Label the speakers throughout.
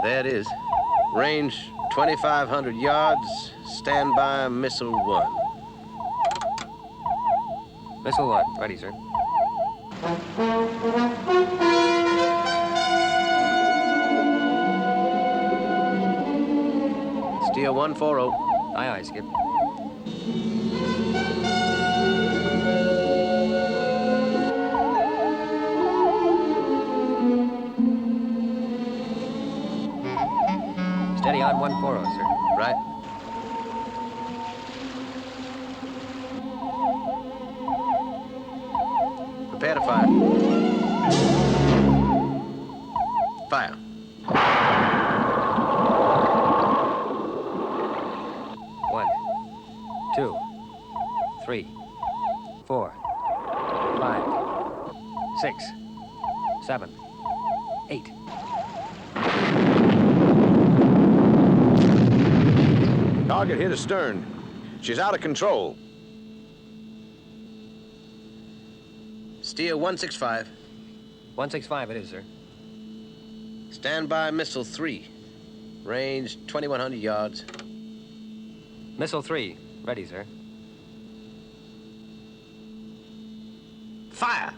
Speaker 1: There it is. Range 2,500 yards. Standby missile 1.
Speaker 2: Missile 1, ready, sir.
Speaker 1: Steer 140.
Speaker 2: Aye, aye, Skip. Steady on 140, sir.
Speaker 1: Right. Prepare to fire. Fire.
Speaker 2: One, 2, 3, 4, 5, 6, 7, 8.
Speaker 1: Target hit astern. She's out of control. Steer 165.
Speaker 2: 165 it is, sir.
Speaker 1: Standby missile 3. Range 2,100 yards.
Speaker 2: Missile 3, ready, sir.
Speaker 1: Fire!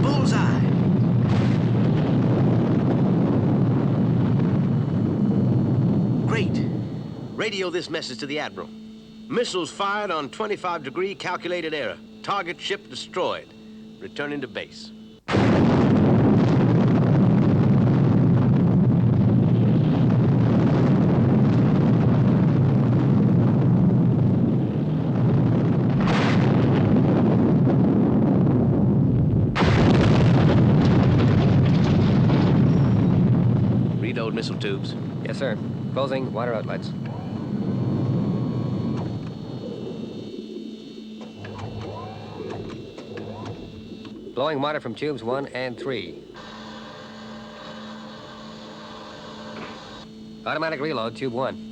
Speaker 1: Bullseye! Great. Radio this message to the Admiral. Missiles fired on 25-degree calculated error. Target ship destroyed. Returning to base. Reload missile tubes.
Speaker 2: Yes, sir. Closing water outlets. Blowing water from tubes 1 and 3. Automatic reload, tube 1.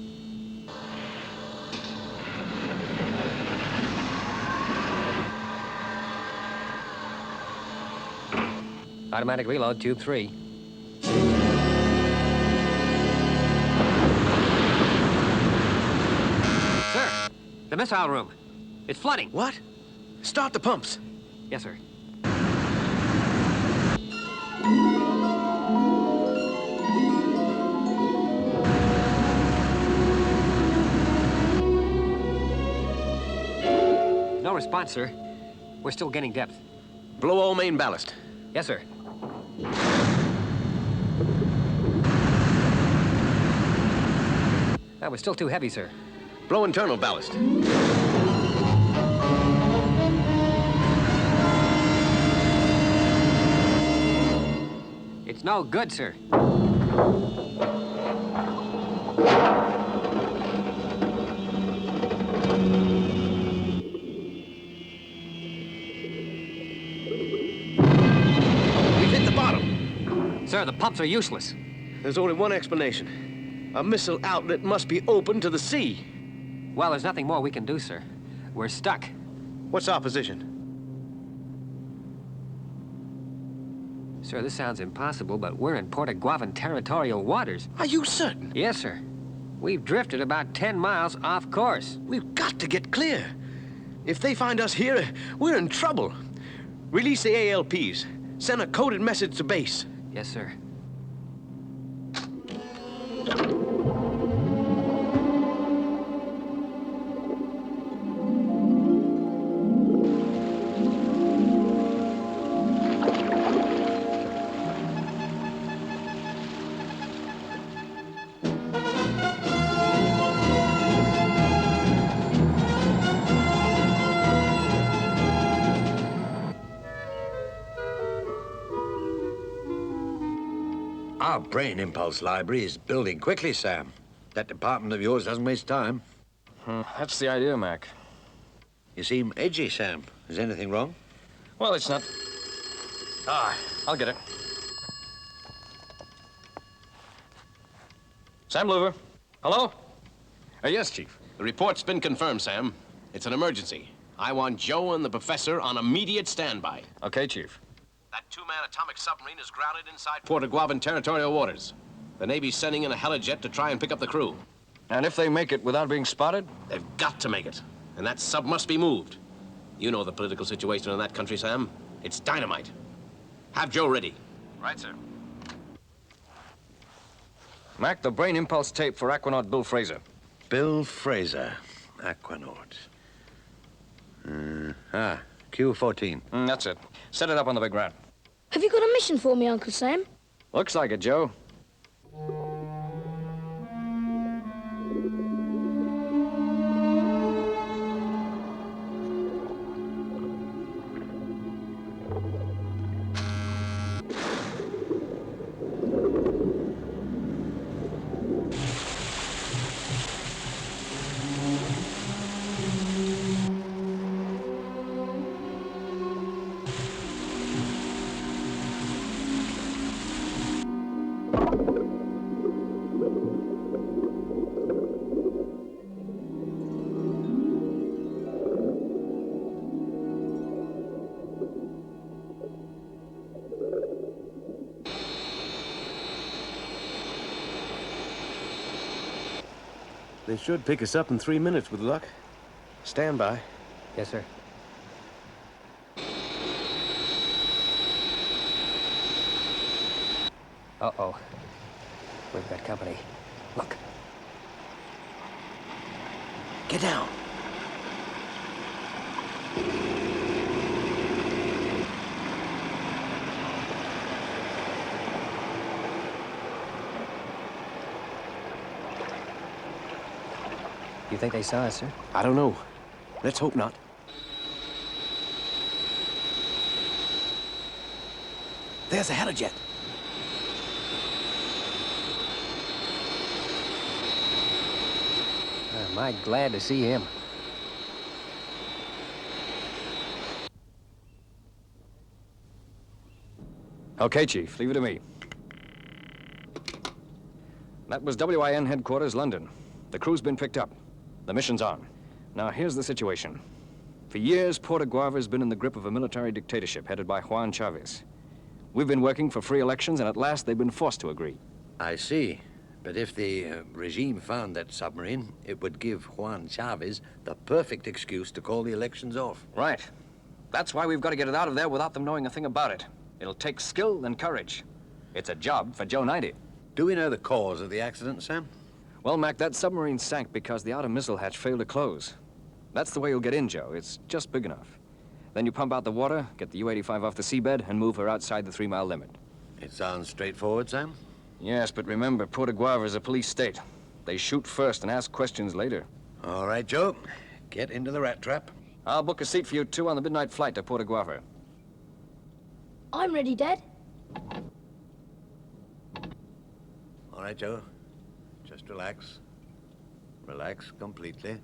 Speaker 2: Automatic reload, tube 3. Sir, The missile room. It's flooding.
Speaker 1: What? Start the pumps.
Speaker 2: Yes, sir. No response, sir. We're still gaining depth.
Speaker 1: Blow all main ballast.
Speaker 2: Yes, sir. That was still too heavy, sir.
Speaker 1: Blow internal ballast.
Speaker 2: It's no good, sir.
Speaker 1: We've hit the bottom.
Speaker 2: Sir, the pumps are useless.
Speaker 1: There's only one explanation. A missile outlet must be open to the sea.
Speaker 2: Well, there's nothing more we can do, sir. We're stuck.
Speaker 1: What's our position?
Speaker 2: Sir, this sounds impossible, but we're in Portaguavan territorial waters.
Speaker 1: Are you certain?
Speaker 2: Yes, sir. We've drifted about 10 miles off course.
Speaker 1: We've got to get clear. If they find us here, we're in trouble. Release the ALPs. Send a coded message to base.
Speaker 2: Yes, sir.
Speaker 3: Our brain impulse library is building quickly, Sam. That department of yours doesn't waste time.
Speaker 4: That's the idea, Mac.
Speaker 3: You seem edgy, Sam. Is anything wrong?
Speaker 4: Well, it's not... I'll get it. Sam Louver. Hello? Yes, Chief.
Speaker 5: The report's been confirmed, Sam. It's an emergency. I want Joe and the professor on immediate standby.
Speaker 4: Okay, Chief.
Speaker 5: That two-man atomic submarine is grounded inside Portaguavan territorial waters. The Navy's sending in a helijet to try and pick up the crew.
Speaker 4: And if they make it without being spotted?
Speaker 5: They've got to make it. And that sub must be moved. You know the political situation in that country, Sam. It's dynamite. Have Joe ready.
Speaker 4: Right, sir. Mac, the brain impulse tape for Aquanaut Bill Fraser.
Speaker 3: Bill Fraser, Aquanaut. Q14.
Speaker 4: That's it. Set it up on the big rat.
Speaker 6: Have you got a mission for me, Uncle Sam?
Speaker 4: Looks like it, Joe.
Speaker 1: They should pick us up in 3 minutes with luck. Stand by.
Speaker 2: Yes, sir. Uh-oh. We've got company. Look.
Speaker 1: Get down.
Speaker 2: You think they saw us, sir?
Speaker 1: I don't know. Let's hope not. There's a helijet.
Speaker 2: Am I glad to see him.
Speaker 4: Okay, Chief. Leave it to me. That was WIN headquarters, London. The crew's been picked up. The mission's on. Now, here's the situation. For years, Portaguavan's been in the grip of a military dictatorship headed by Juan Chavez. We've been working for free elections, and at last they've been forced to agree.
Speaker 3: I see. But if the regime found that submarine, it would give Juan Chavez the perfect excuse to call the elections off.
Speaker 4: Right. That's why we've got to get it out of there without them knowing a thing about it. It'll take skill and courage. It's a job for Joe 90.
Speaker 3: Do we know the cause of the accident, Sam?
Speaker 4: Well, Mac, that submarine sank because the outer missile hatch failed to close. That's the way you'll get in, Joe. It's just big enough. Then you pump out the water, get the U-85 off the seabed, and move her outside the 3-mile limit.
Speaker 3: It sounds straightforward, Sam.
Speaker 4: Yes, but remember, Puerto Guava is a police state. They shoot first and ask questions later.
Speaker 3: All right, Joe. Get into the rat trap.
Speaker 4: I'll book a seat for you two on the midnight flight to Puerto Guava.
Speaker 6: I'm ready, Dad.
Speaker 3: All right, Joe. Just relax. Relax completely.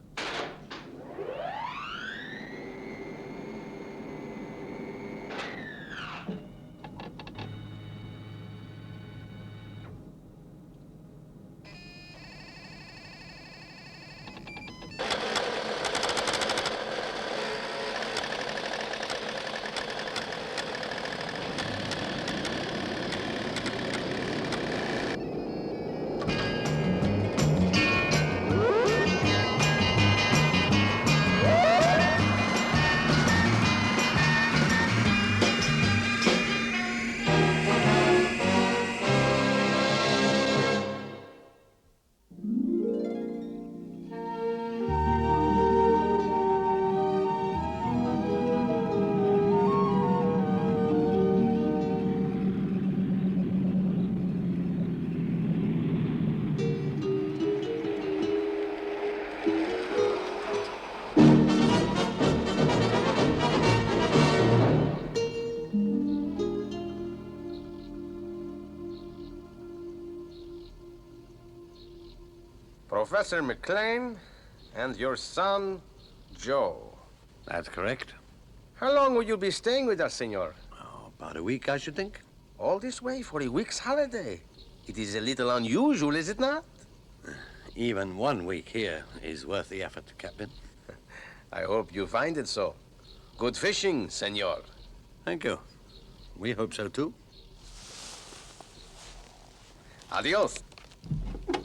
Speaker 5: Professor McLean and your son, Joe.
Speaker 3: That's correct.
Speaker 5: How long will you be staying with us, senor?
Speaker 3: Oh, about a week, I should think.
Speaker 5: All this way for a week's holiday. It is a little unusual, is it not?
Speaker 3: Even 1 week here is worth the effort, Captain.
Speaker 5: I hope you find it so. Good fishing, senor.
Speaker 3: Thank you. We hope so, too.
Speaker 5: Adios.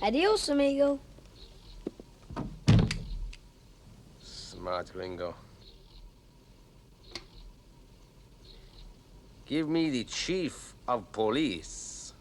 Speaker 6: Adios, amigo.
Speaker 5: Smart gringo. Give me the chief of police.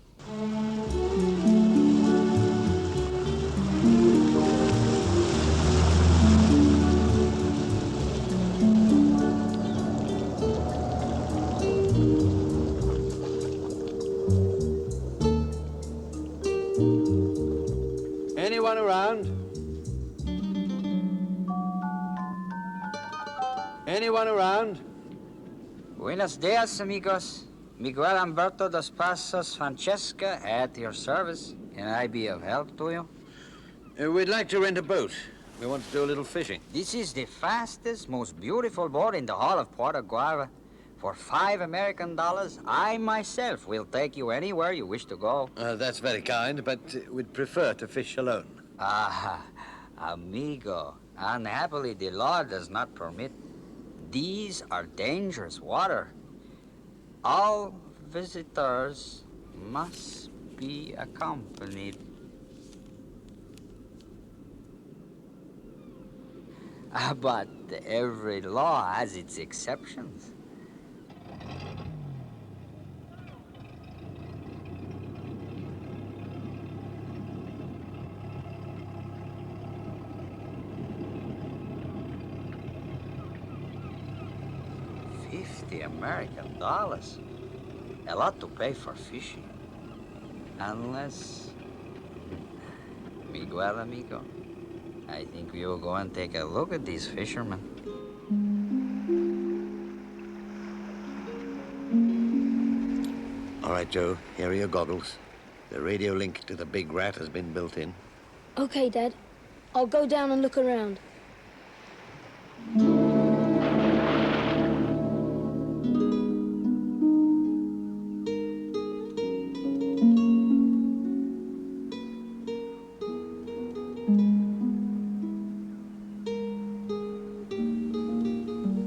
Speaker 3: Anyone around? Anyone around?
Speaker 7: Buenos dias, amigos. Miguel Humberto dos Passos Francesca at your service. Can I be of help to you?
Speaker 3: We'd like to rent a boat. We want to do a little fishing.
Speaker 7: This is the fastest, most beautiful boat in the whole of Puerto Guava. For $5 American, I myself will take you anywhere you wish to go.
Speaker 3: That's very kind, but we'd prefer to fish alone.
Speaker 7: Ah, amigo. Unhappily, the law does not permit. These are dangerous water. All visitors must be accompanied. But every law has its exceptions. $50 American. A lot to pay for fishing. Unless... Miguel, amigo, I think we will go and take a look at these fishermen.
Speaker 3: All right, Joe, here are your goggles. The radio link to the big rat has been built in.
Speaker 6: Okay, Dad. I'll go down and look around.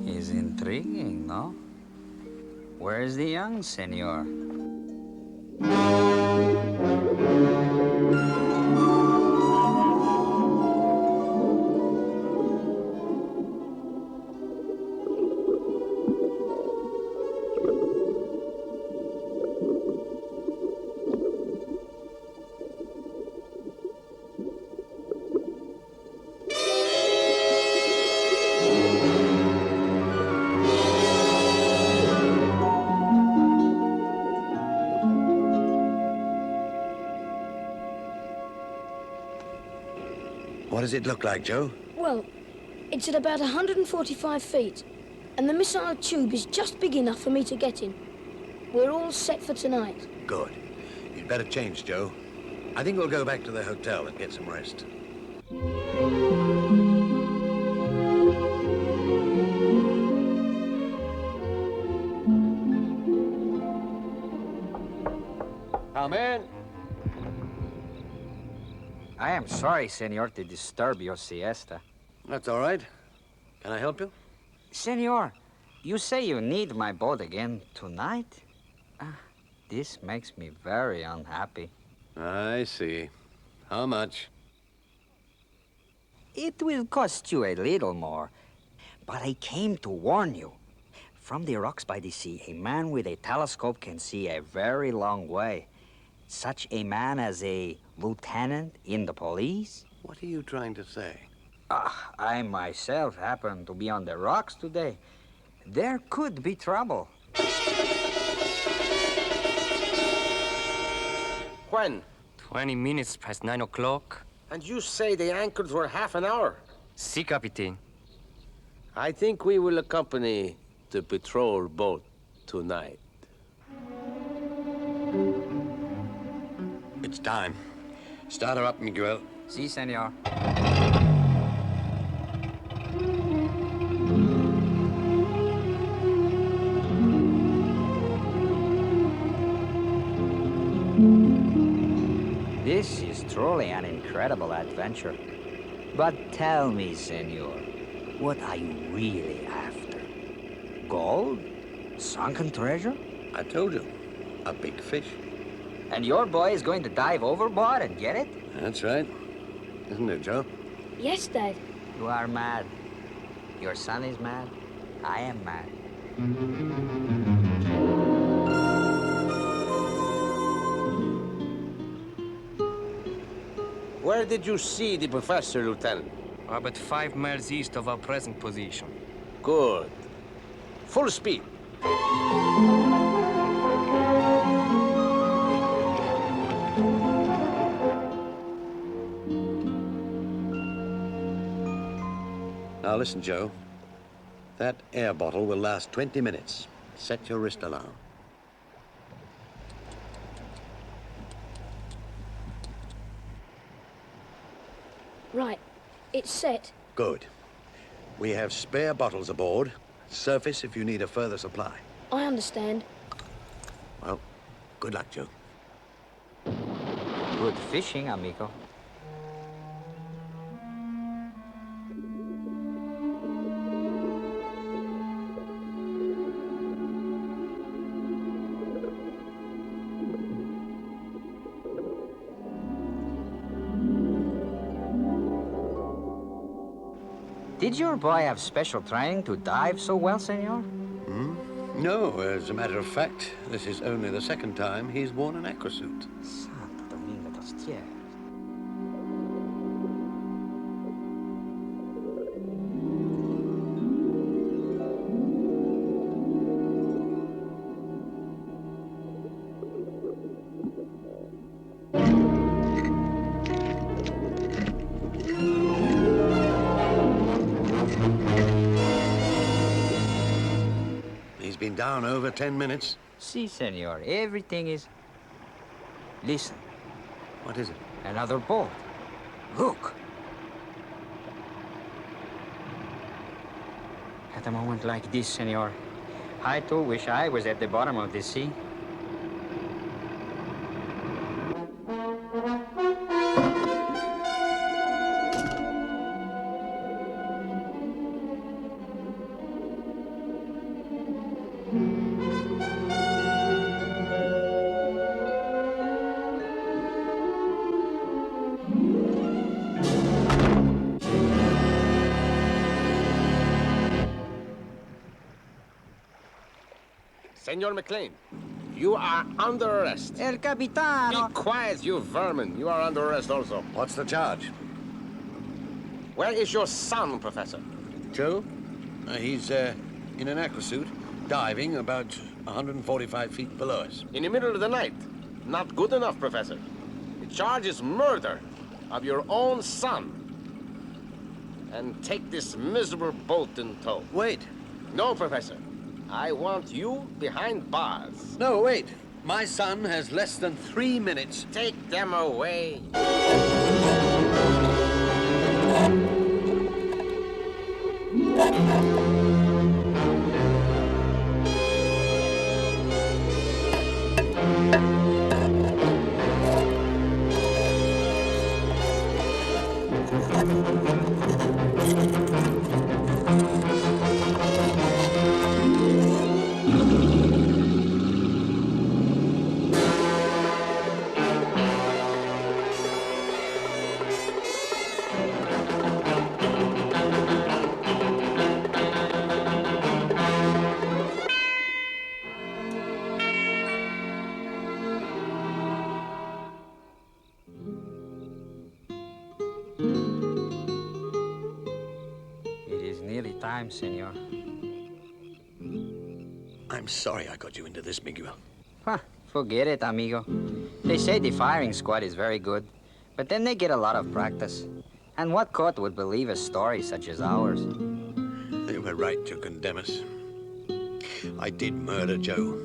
Speaker 7: Is intriguing, no? Where is the young senor?
Speaker 3: What does it look like, Joe?
Speaker 6: Well, it's at about 145 feet, and the missile tube is just big enough for me to get in. We're all set for tonight.
Speaker 3: Good. You'd better change, Joe. I think we'll go back to the hotel and get some rest.
Speaker 4: Come in.
Speaker 7: I am sorry, senor, to disturb your siesta.
Speaker 3: That's all right. Can I help you?
Speaker 7: Senor, you say you need my boat again tonight? This makes me very unhappy.
Speaker 3: I see. How much?
Speaker 7: It will cost you a little more, but I came to warn you. From the rocks by the sea, a man with a telescope can see a very long way. Such a man as a lieutenant in the police?
Speaker 3: What are you trying to say?
Speaker 7: I myself happen to be on the rocks today. There could be trouble.
Speaker 5: When?
Speaker 2: 20 minutes past 9 o'clock.
Speaker 5: And you say they anchored for half an hour?
Speaker 2: Si, Captain.
Speaker 5: I think we will accompany the patrol boat tonight.
Speaker 3: It's time. Start her up, Miguel.
Speaker 7: Si, senor. This is truly an incredible adventure. But tell me, senor, what are you really after? Gold? Sunken treasure?
Speaker 3: I told you. A big fish.
Speaker 7: And your boy is going to dive overboard and get it?
Speaker 3: That's right. Isn't it, Joe?
Speaker 6: Yes, Dad.
Speaker 7: You are mad. Your son is mad. I am mad.
Speaker 5: Where did you see the professor, Lieutenant?
Speaker 2: About 5 miles east of our present position.
Speaker 5: Good. Full speed.
Speaker 3: Now listen, Joe. That air bottle will last 20 minutes. Set your wrist alarm.
Speaker 6: Right. It's set.
Speaker 3: Good. We have spare bottles aboard. Surface if you need a further supply.
Speaker 6: I understand.
Speaker 3: Well, good luck, Joe.
Speaker 7: Good fishing, amigo. Did your boy have special training to dive so well, senor?
Speaker 3: No, as a matter of fact, this is only the second time he's worn an aquasuit.
Speaker 7: Santo Domingo dos Cielos.
Speaker 3: He's been down over 10 minutes.
Speaker 7: Si, senor. Everything is... Listen,
Speaker 3: What is it?
Speaker 7: another boat. Look. At a moment like this, senor, I too wish I was at the bottom of the sea.
Speaker 5: Senor McLean, you are under arrest.
Speaker 7: El Capitano.
Speaker 5: Be quiet, you vermin. You are under arrest also.
Speaker 3: What's the charge?
Speaker 5: Where is your son, Professor?
Speaker 3: Joe? He's in an aquasuit, diving about 145 feet below us.
Speaker 5: In the middle of the night. Not good enough, Professor. The charge is murder of your own son. and take this miserable boat in tow.
Speaker 3: Wait.
Speaker 5: No, Professor. I want you behind bars.
Speaker 3: No, wait. My son has less than 3 minutes.
Speaker 5: Take them away.
Speaker 7: It is nearly time, senor.
Speaker 3: I'm sorry I got you into this, Miguel.
Speaker 7: Huh, forget it, amigo. They say the firing squad is very good, but then they get a lot of practice. And what court would believe a story such as ours?
Speaker 3: They were right to condemn us. I did murder Joe.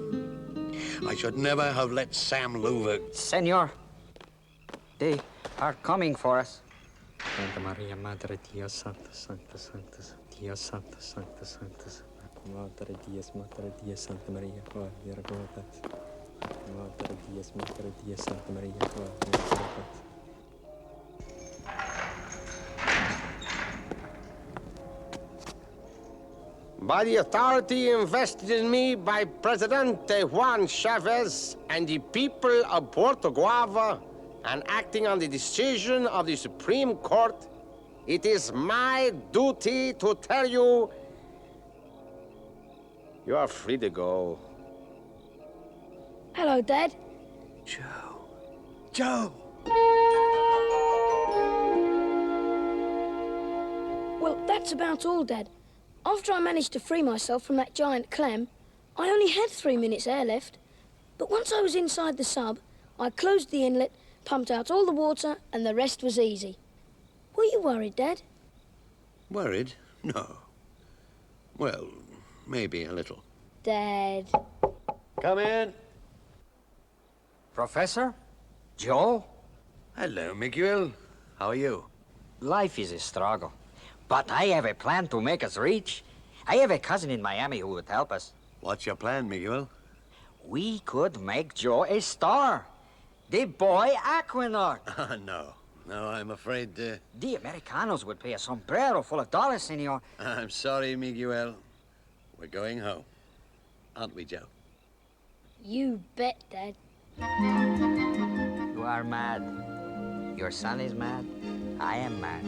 Speaker 3: I should never have let Sam Louver...
Speaker 7: Senor, they are coming for us. Santa Maria, Madre Dios, Santa, Santa, Santa, Dios, Santa, Santa, Santa, Madre Dios, Santa Maria, Madre Dios, Santa Maria,
Speaker 5: By the authority invested in me by Presidente Juan Chavez and the people of Puerto Guava, and acting on the decision of the Supreme Court, it is my duty to tell you, you are free to go.
Speaker 6: Hello, Dad.
Speaker 3: Joe. Joe!
Speaker 6: Well, that's about all, Dad. After I managed to free myself from that giant clam, I only had 3 minutes air left. But once I was inside the sub, I closed the inlet, pumped out all the water, and the rest was easy. Were you worried, Dad?
Speaker 3: Worried? No. Well, maybe a little.
Speaker 6: Dad.
Speaker 3: Come in.
Speaker 7: Professor? Joe?
Speaker 3: Hello, Miguel. How are you?
Speaker 7: Life is a struggle. But I have a plan to make us rich. I have a cousin in Miami who would help us.
Speaker 3: What's your plan, Miguel?
Speaker 7: We could make Joe a star. The boy Aquanaut.
Speaker 3: No. No, I'm afraid...
Speaker 7: The Americanos would pay a sombrero full of dollars, senor.
Speaker 3: I'm sorry, Miguel. We're going home. Aren't we, Joe?
Speaker 6: You bet, Dad.
Speaker 7: You are mad. Your son is mad. I am mad.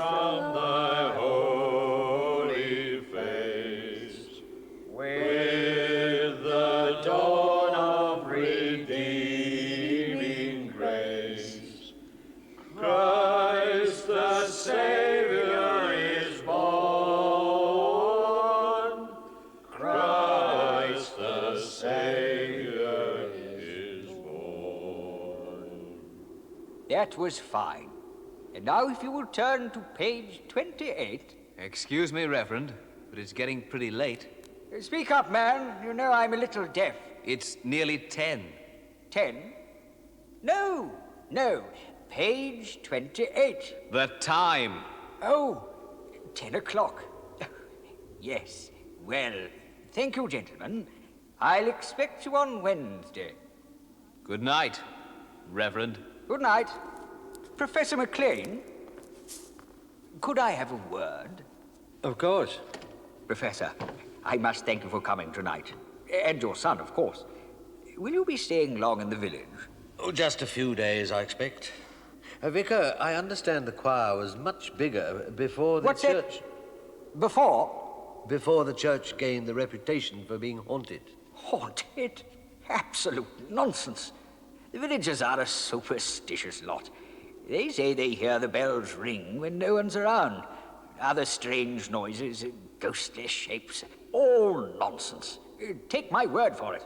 Speaker 8: from thy holy face, with the dawn of redeeming grace. Christ the Savior is born. Christ the Savior is born.
Speaker 7: That was fine. And now if you will turn to page 28.
Speaker 9: Excuse me, Reverend, but it's getting pretty late.
Speaker 7: Speak up, man. You know I'm a little deaf.
Speaker 9: It's nearly 10.
Speaker 7: 10? No. Page 28.
Speaker 9: The time.
Speaker 7: Oh, 10 o'clock. Yes. Well, thank you, gentlemen. I'll expect you on Wednesday.
Speaker 9: Good night, Reverend.
Speaker 7: Good night. Professor McLean, could I have a word?
Speaker 3: Of course.
Speaker 7: Professor, I must thank you for coming tonight. And your son, of course. Will you be staying long in the village?
Speaker 3: Oh, just a few days, I expect. Vicar, I understand the choir was much bigger before the
Speaker 7: What's
Speaker 3: church...
Speaker 7: That? Before?
Speaker 3: Before the church gained the reputation for being haunted.
Speaker 7: Haunted? Absolute nonsense. The villagers are a superstitious lot. They say they hear the bells ring when no one's around. Other strange noises, ghostly shapes, all nonsense. Take my word for it.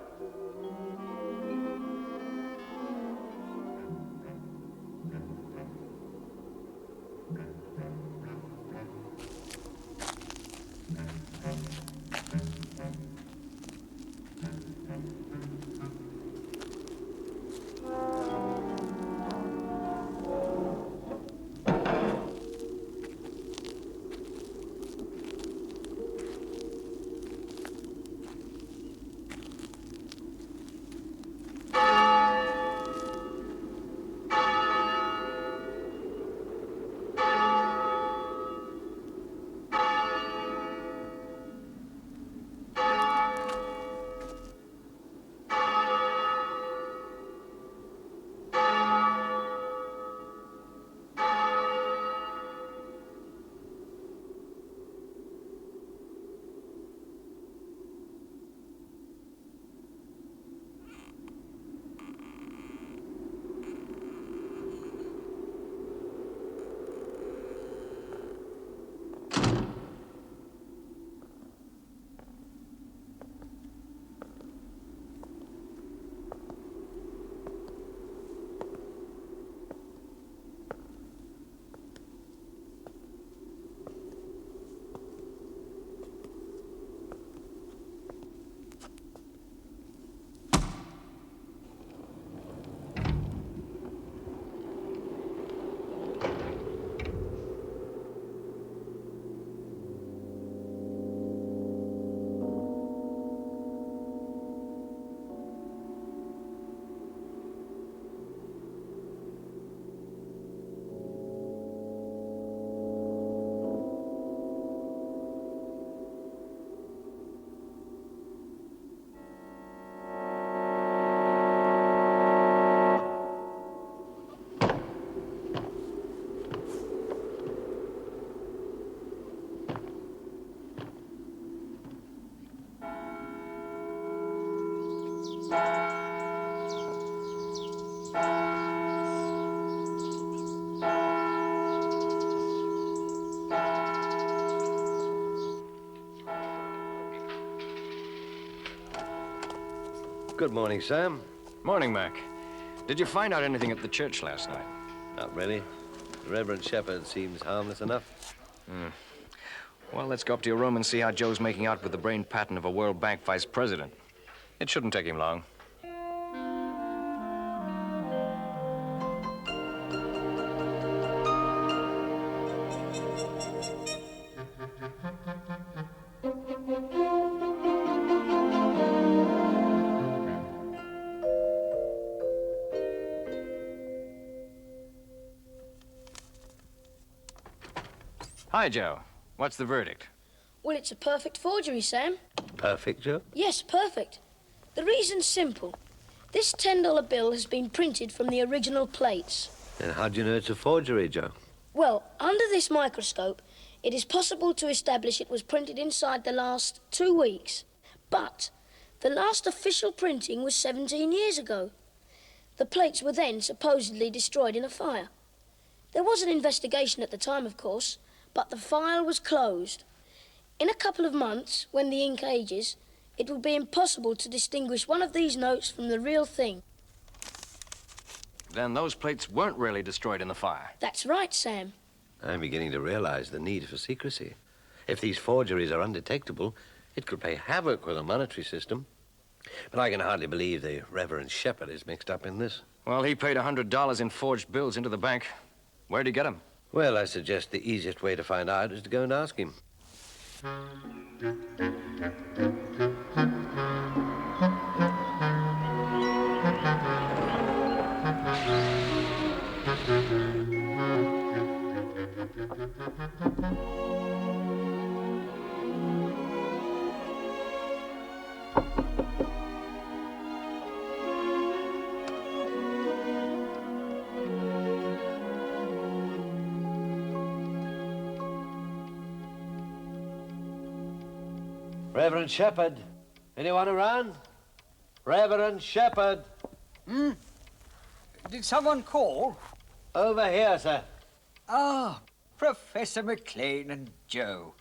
Speaker 1: Good morning, Sam.
Speaker 4: Morning, Mac. Did you find out anything at the church last night?
Speaker 1: Not really. The Reverend Shepherd seems harmless enough.
Speaker 4: Well, let's go up to your room and see how Joe's making out with the brain pattern of a World Bank vice president. It shouldn't take him long. Hi, Joe. What's the verdict?
Speaker 6: Well, it's a perfect forgery, Sam.
Speaker 1: Perfect, Joe?
Speaker 6: Yes, perfect. The reason's simple. This $10 bill has been printed from the original plates.
Speaker 1: And how do you know it's a forgery, Joe?
Speaker 6: Well, under this microscope, it is possible to establish it was printed inside the last 2 weeks. But the last official printing was 17 years ago. The plates were then supposedly destroyed in a fire. There was an investigation at the time, of course, but the file was closed. In a couple of months, when the ink ages, it will be impossible to distinguish one of these notes from the real thing.
Speaker 4: Then those plates weren't really destroyed in the fire.
Speaker 6: That's right, Sam.
Speaker 1: I'm beginning to realize the need for secrecy. If these forgeries are undetectable, it could play havoc with the monetary system. But I can hardly believe the Reverend Shepherd is mixed up in this.
Speaker 4: Well, he paid $100 in forged bills into the bank. Where'd he get them?
Speaker 1: Well, I suggest the easiest way to find out is to go and ask him. Reverend Shepherd, anyone around? Reverend Shepherd.
Speaker 7: Did someone call?
Speaker 1: Over here, sir.
Speaker 7: Ah, Professor McLean and Joe.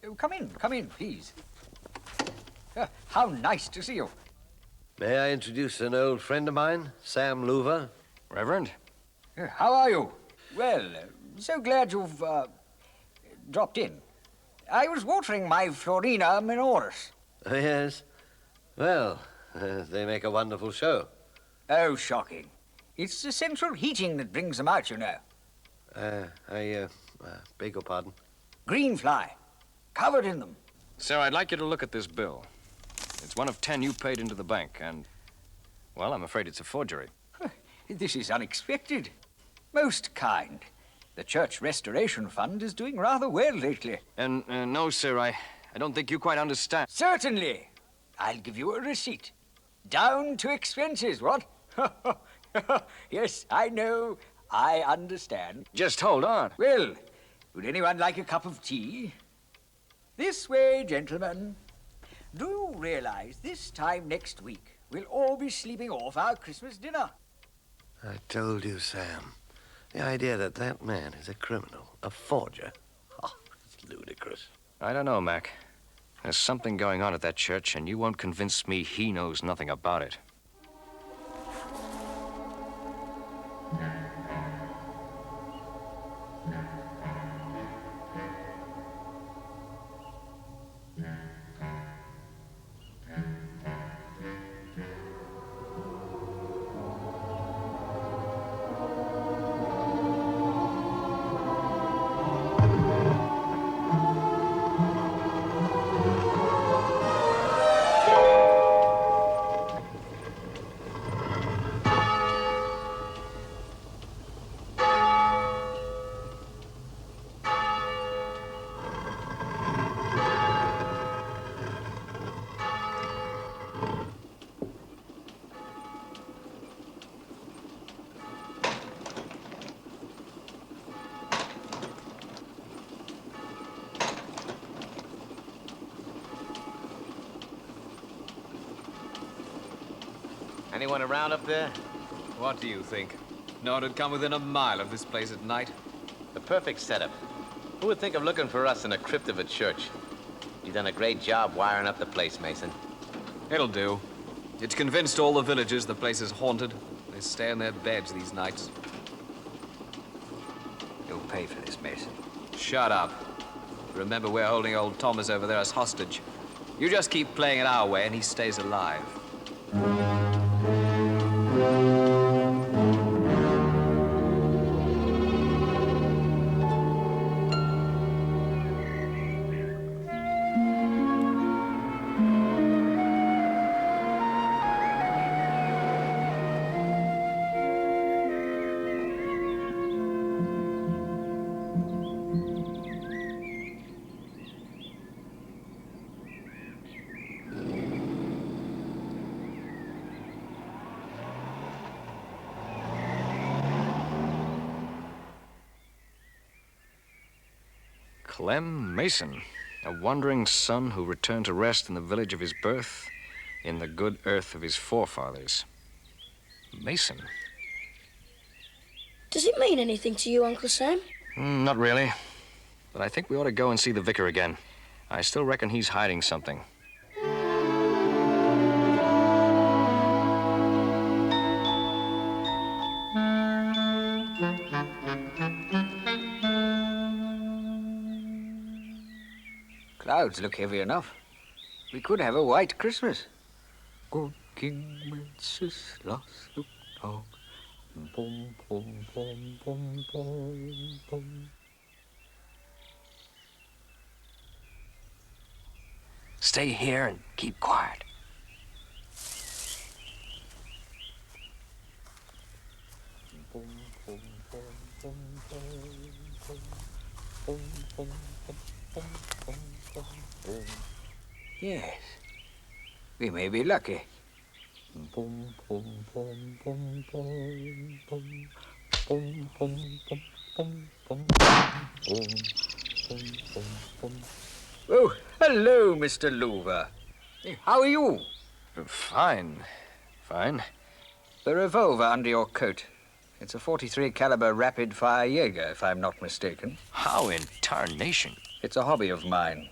Speaker 7: Oh, come in, please. How nice to see you.
Speaker 1: May I introduce an old friend of mine, Sam Louver?
Speaker 4: Reverend?
Speaker 7: How are you? Well, so glad you've dropped in. I was watering my Florina minoris.
Speaker 1: Oh, yes. Well, they make a wonderful show.
Speaker 7: Oh, shocking. It's the central heating that brings them out, you know.
Speaker 1: I beg your pardon.
Speaker 7: Green fly, covered in them.
Speaker 4: Sir, I'd like you to look at this bill. It's one of 10 you paid into the bank, and, well, I'm afraid it's a forgery.
Speaker 7: This is unexpected. Most kind. The Church Restoration Fund is doing rather well lately.
Speaker 4: And, no, sir, I don't think you quite understand.
Speaker 7: Certainly. I'll give you a receipt. Down to expenses, what? Yes, I know. I understand.
Speaker 4: Just hold on.
Speaker 7: Well, would anyone like a cup of tea? This way, gentlemen. Do you realize this time next week we'll all be sleeping off our Christmas dinner?
Speaker 1: I told you, Sam. The idea that that man is a criminal, a forger. Oh, it's ludicrous.
Speaker 4: I don't know, Mac. There's something going on at that church, and you won't convince me he knows nothing about it.
Speaker 9: Anyone around up there? What do you think? No one would come within a mile of this place at night.
Speaker 10: The perfect setup. Who would think of looking for us in the crypt of a church? You've done a great job wiring up the place, Mason.
Speaker 9: It'll do. It's convinced all the villagers the place is haunted. They stay in their beds these nights.
Speaker 7: You'll pay for this, Mason.
Speaker 9: Shut up. Remember, we're holding old Thomas over there as hostage. You just keep playing it our way and he stays alive.
Speaker 4: Clem Mason, a wandering son who returned to rest in the village of his birth, in the good earth of his forefathers. Mason?
Speaker 6: Does it mean anything to you, Uncle Sam?
Speaker 4: Not really. But I think we ought to go and see the vicar again. I still reckon he's hiding something.
Speaker 7: Clouds look heavy enough. We could have a white Christmas. Good King Wenceslas looked out. Boom, boom, boom, boom, boom, boom.
Speaker 4: Stay here and keep quiet.
Speaker 7: Boom, boom, boom, boom, boom, boom, boom, boom, boom, boom, boom, boom. Yes, we may be lucky. Boom, boom, boom, boom, boom, boom, boom, boom, boom, boom, boom, boom, boom, boom, boom. Oh, hello, Mr. Louver. How are you?
Speaker 4: Fine. Fine.
Speaker 7: The revolver under your coat. It's a .43 caliber rapid-fire Jaeger, if I'm not mistaken.
Speaker 4: How in tarnation?
Speaker 7: It's a hobby of mine.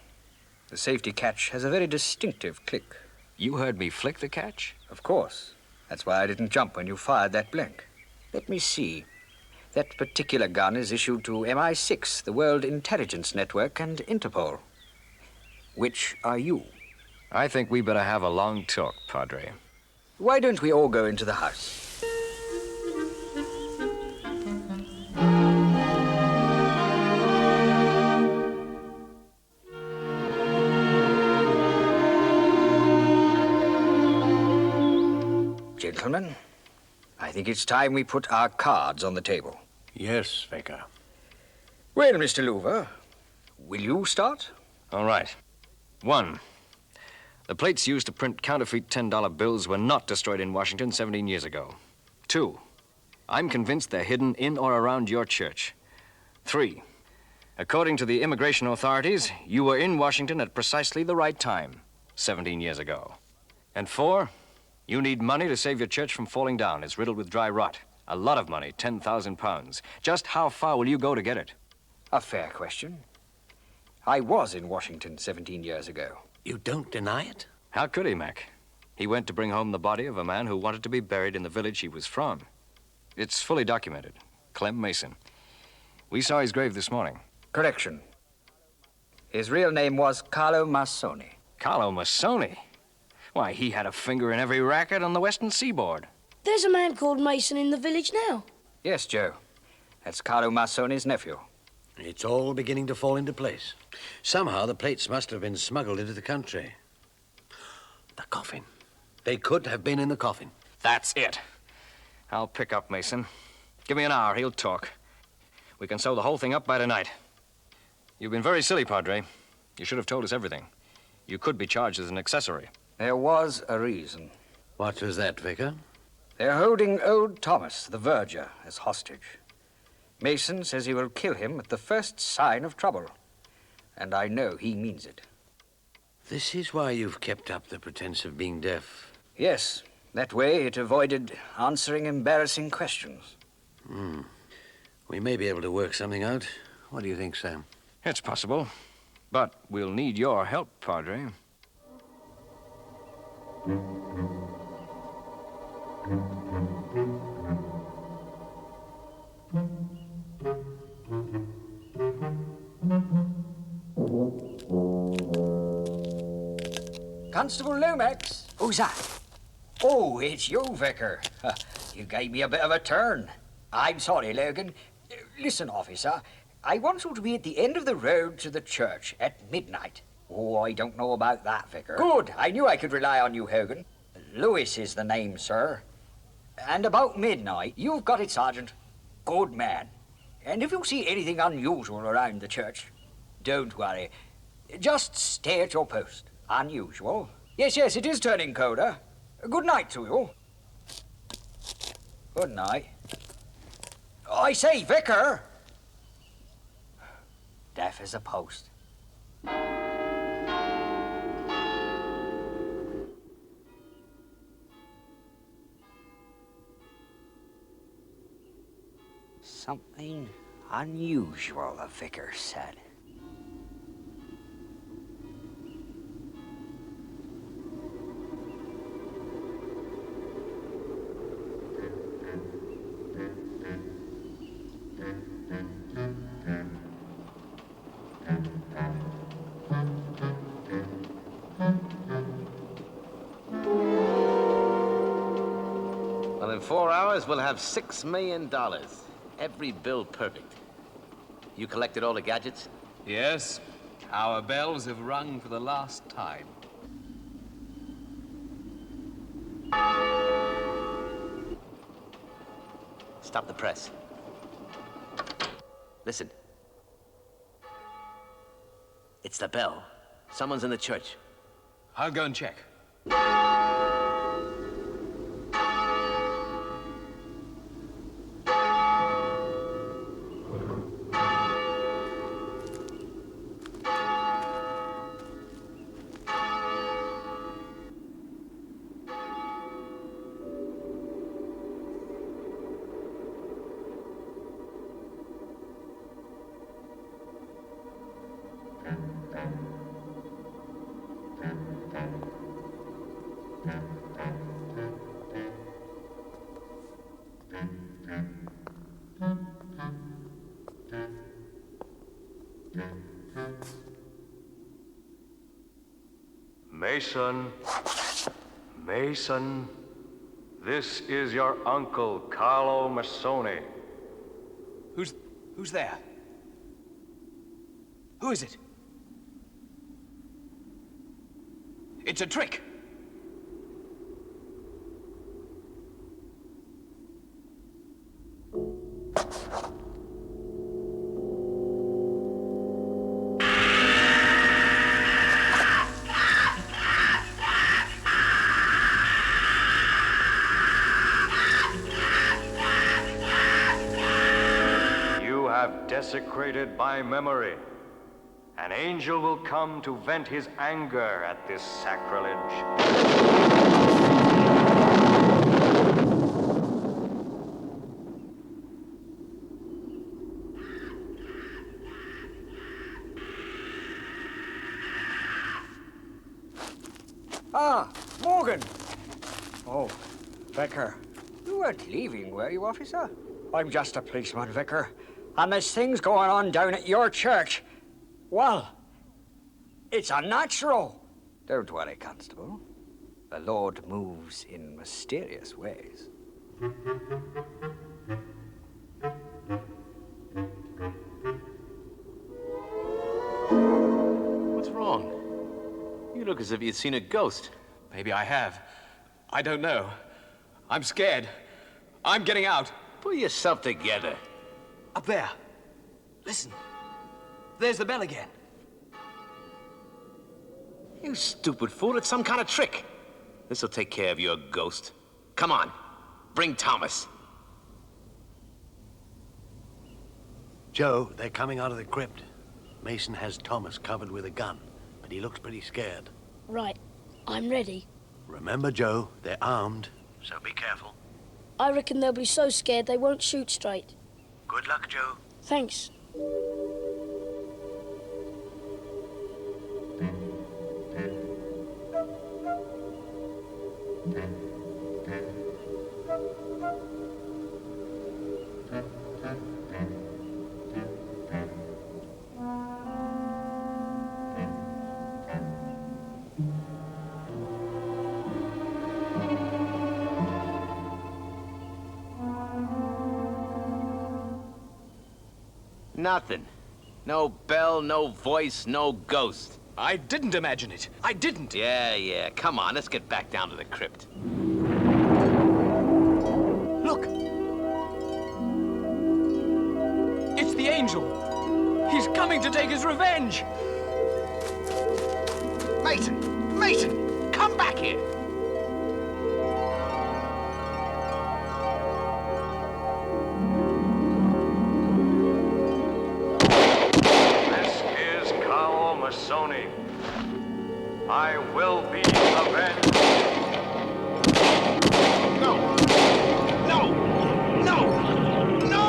Speaker 7: The safety catch has a very distinctive click.
Speaker 4: You heard me flick the catch?
Speaker 7: Of course. That's why I didn't jump when you fired that blank. Let me see. That particular gun is issued to MI6, the World Intelligence Network, and Interpol. Which are you?
Speaker 4: I think we better have a long talk, Padre.
Speaker 7: Why don't we all go into the house? Gentlemen, I think it's time we put our cards on the table.
Speaker 3: Yes, Vicar.
Speaker 7: Well, Mr. Louver, will you start?
Speaker 4: All right. 1. The plates used to print counterfeit $10 bills were not destroyed in Washington 17 years ago. 2. I'm convinced they're hidden in or around your church. 3. According to the immigration authorities, you were in Washington at precisely the right time, 17 years ago. And 4, you need money to save your church from falling down. It's riddled with dry rot. A lot of money, 10,000 pounds. Just how far will you go to get it?
Speaker 7: A fair question. I was in Washington 17 years ago.
Speaker 3: You don't deny it?
Speaker 4: How could he, Mac? He went to bring home the body of a man who wanted to be buried in the village he was from. It's fully documented. Clem Mason. We saw his grave this morning.
Speaker 7: Correction. His real name was Carlo Massoni.
Speaker 4: Carlo Massoni? Why, he had a finger in every racket on the western seaboard.
Speaker 6: There's a man called Mason in the village now.
Speaker 7: Yes, Joe. That's Carlo Massoni's nephew.
Speaker 3: It's all beginning to fall into place. Somehow the plates must have been smuggled into the country. The coffin. They could have been in the coffin.
Speaker 4: That's it. I'll pick up Mason. Give me an hour, he'll talk. We can sew the whole thing up by tonight. You've been very silly, Padre. You should have told us everything. You could be charged as an accessory.
Speaker 7: There was a reason.
Speaker 3: What was that, Vicar?
Speaker 7: They're holding old Thomas, the verger, as hostage. Mason says he will kill him at the first sign of trouble. And I know he means it.
Speaker 3: This is why you've kept up the pretense of being deaf.
Speaker 7: Yes, that way it avoided answering embarrassing questions.
Speaker 3: We may be able to work something out. What do you think, Sam?
Speaker 4: It's possible. But we'll need your help, Padre.
Speaker 7: Constable Lomax. Who's that? Oh, it's you, Vicar. You gave me a bit of a turn. I'm sorry, Logan. Listen, officer. I want you to be at the end of the road to the church at midnight. Oh, I don't know about that, Vicar. Good. I knew I could rely on you, Hogan. Lewis is the name, sir. And about midnight, you've got it, Sergeant. Good man. And if you see anything unusual around the church, don't worry. Just stay at your post. Unusual? Yes, it is turning colder. Good night to you. Good night. I say, Vicar! deaf as a post. Something unusual, the vicar said.
Speaker 10: Well, in 4 hours, we'll have $6 million. Every bill perfect. You collected all the gadgets?
Speaker 9: Yes, our bells have rung for the last time.
Speaker 10: Stop the press. Listen. It's the bell. Someone's in the church.
Speaker 9: I'll go and check.
Speaker 11: Mason, this is your uncle, Carlo Masoni.
Speaker 9: Who's there? Who is it? It's a trick.
Speaker 11: Desecrated by memory. An angel will come to vent his anger at this sacrilege.
Speaker 7: Ah, Morgan. Oh, Vicar. You weren't leaving, were you, officer? I'm just a policeman, Vicar. And there's things going on down at your church. Well, it's unnatural. Don't worry, Constable. The Lord moves in mysterious ways.
Speaker 10: What's wrong? You look as if you'd seen a ghost.
Speaker 9: Maybe I have. I don't know. I'm scared. I'm getting out.
Speaker 10: Pull yourself together.
Speaker 9: Up there. Listen. There's the bell again.
Speaker 10: You stupid fool, it's some kind of trick. This'll take care of your ghost. Come on, bring Thomas.
Speaker 3: Joe, they're coming out of the crypt. Mason has Thomas covered with a gun, but he looks pretty scared.
Speaker 6: Right. I'm ready.
Speaker 3: Remember, Joe, they're armed, so be careful.
Speaker 6: I reckon they'll be so scared they won't shoot straight.
Speaker 3: Good luck, Joe.
Speaker 6: Thanks.
Speaker 10: Nothing. No bell, no voice, no ghost.
Speaker 9: I didn't imagine it. I didn't.
Speaker 10: Yeah. Come on, let's get back down to the crypt.
Speaker 9: Look. It's the angel. He's coming to take his revenge.
Speaker 10: Mason, come back here.
Speaker 11: Masoni. I will be avenged.
Speaker 8: No! No! No! No!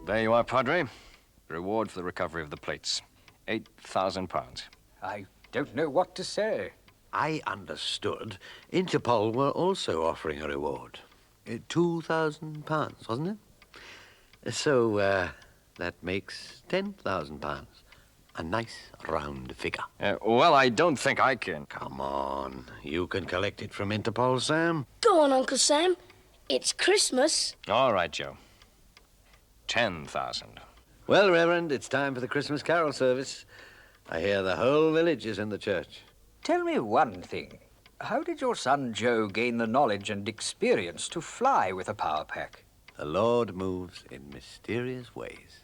Speaker 4: There you are, Padre. Reward for the recovery of the plates. £8,000.
Speaker 7: I don't know what to say.
Speaker 3: I understood Interpol were also offering a reward. £2,000, wasn't it? So, that makes £10,000. A nice round figure.
Speaker 4: Well, I don't think I can.
Speaker 3: Come on. You can collect it from Interpol, Sam.
Speaker 6: Go on, Uncle Sam. It's Christmas.
Speaker 4: All right, Joe. 10,000.
Speaker 3: Well, Reverend, it's time for the Christmas carol service. I hear the whole village is in the church.
Speaker 7: Tell me one thing. How did your son Joe gain the knowledge and experience to fly with a power pack?
Speaker 3: The Lord moves in mysterious ways.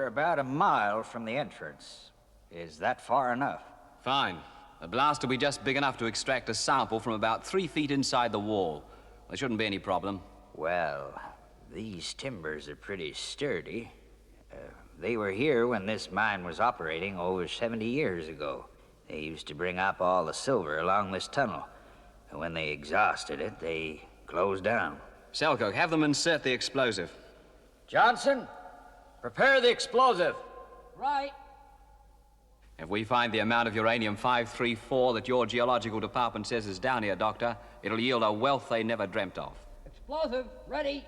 Speaker 7: About a mile from the entrance. Is that far enough?
Speaker 9: Fine. The blast will be just big enough to extract a sample from about 3 feet inside the wall. There shouldn't be any problem.
Speaker 7: Well, these timbers are pretty sturdy. They were here when this mine was operating over 70 years ago. They used to bring up all the silver along this tunnel. And when they exhausted it, they closed down.
Speaker 9: Selkirk, have them insert the explosive.
Speaker 7: Johnson, prepare the explosive.
Speaker 6: Right.
Speaker 9: If we find the amount of uranium-234 that your geological department says is down here, Doctor, it'll yield a wealth they never dreamt of.
Speaker 6: Explosive, ready.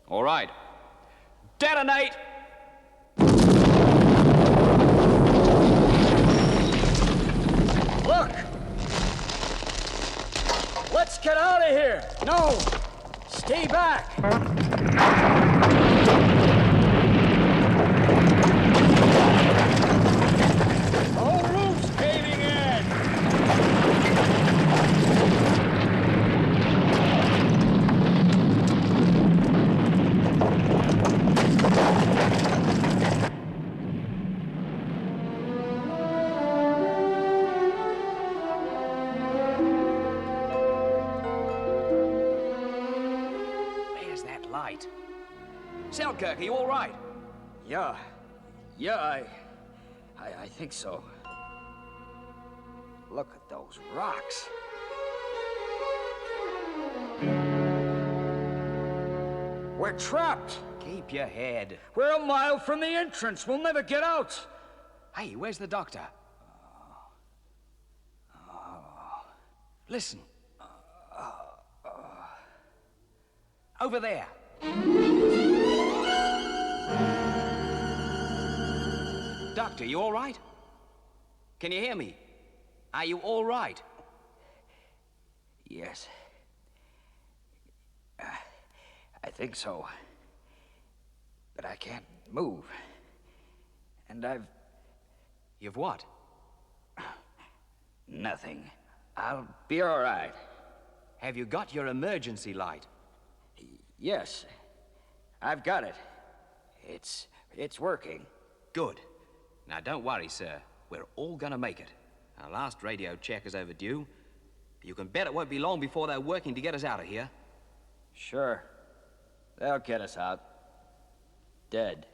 Speaker 9: All right. Detonate!
Speaker 7: Look! Let's get out of here! No! Stay back! The whole roof's caving in!
Speaker 9: Where's that light? Selkirk, are you all right?
Speaker 7: Yeah, I think so. Look at those rocks. We're trapped.
Speaker 9: Keep your head.
Speaker 7: We're a mile from the entrance. We'll never get out.
Speaker 9: Hey, where's the doctor? Listen. Over there. Doctor, you all right? Can you hear me? Are you all right?
Speaker 7: Yes. I think so. But I can't move. And
Speaker 9: You've what?
Speaker 7: Nothing. I'll be all right.
Speaker 9: Have you got your emergency light?
Speaker 7: Yes. I've got it. It's working.
Speaker 9: Good. Now, don't worry, sir. We're all gonna make it. Our last radio check is overdue. You can bet it won't be long before they're working to get us out of here.
Speaker 7: Sure. They'll get us out. Dead.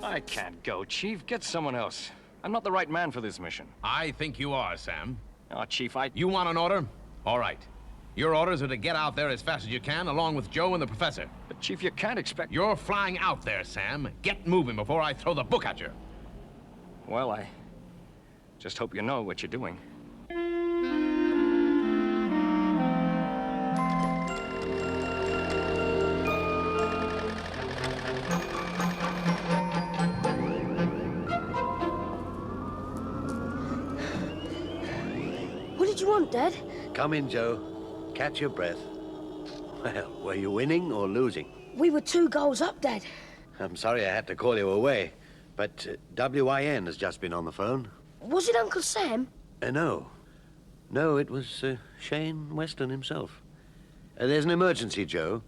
Speaker 4: I can't go, Chief. Get someone else. I'm not the right man for this mission.
Speaker 8: I think you are, Sam.
Speaker 4: Oh, Chief,
Speaker 8: You want an order? All right. Your orders are to get out there as fast as you can, along with Joe and the professor.
Speaker 4: But, Chief, you can't expect...
Speaker 8: You're flying out there, Sam. Get moving before I throw the book at you.
Speaker 4: Well, I just hope you know what you're doing.
Speaker 6: What did you want, Dad?
Speaker 3: Come in, Joe. Catch your breath. Well, were you winning or losing?
Speaker 6: We were 2 goals up, Dad.
Speaker 3: I'm sorry I had to call you away, but WIN has just been on the phone.
Speaker 6: Was it Uncle Sam?
Speaker 3: No. No, it was Shane Weston himself. There's an emergency, Joe.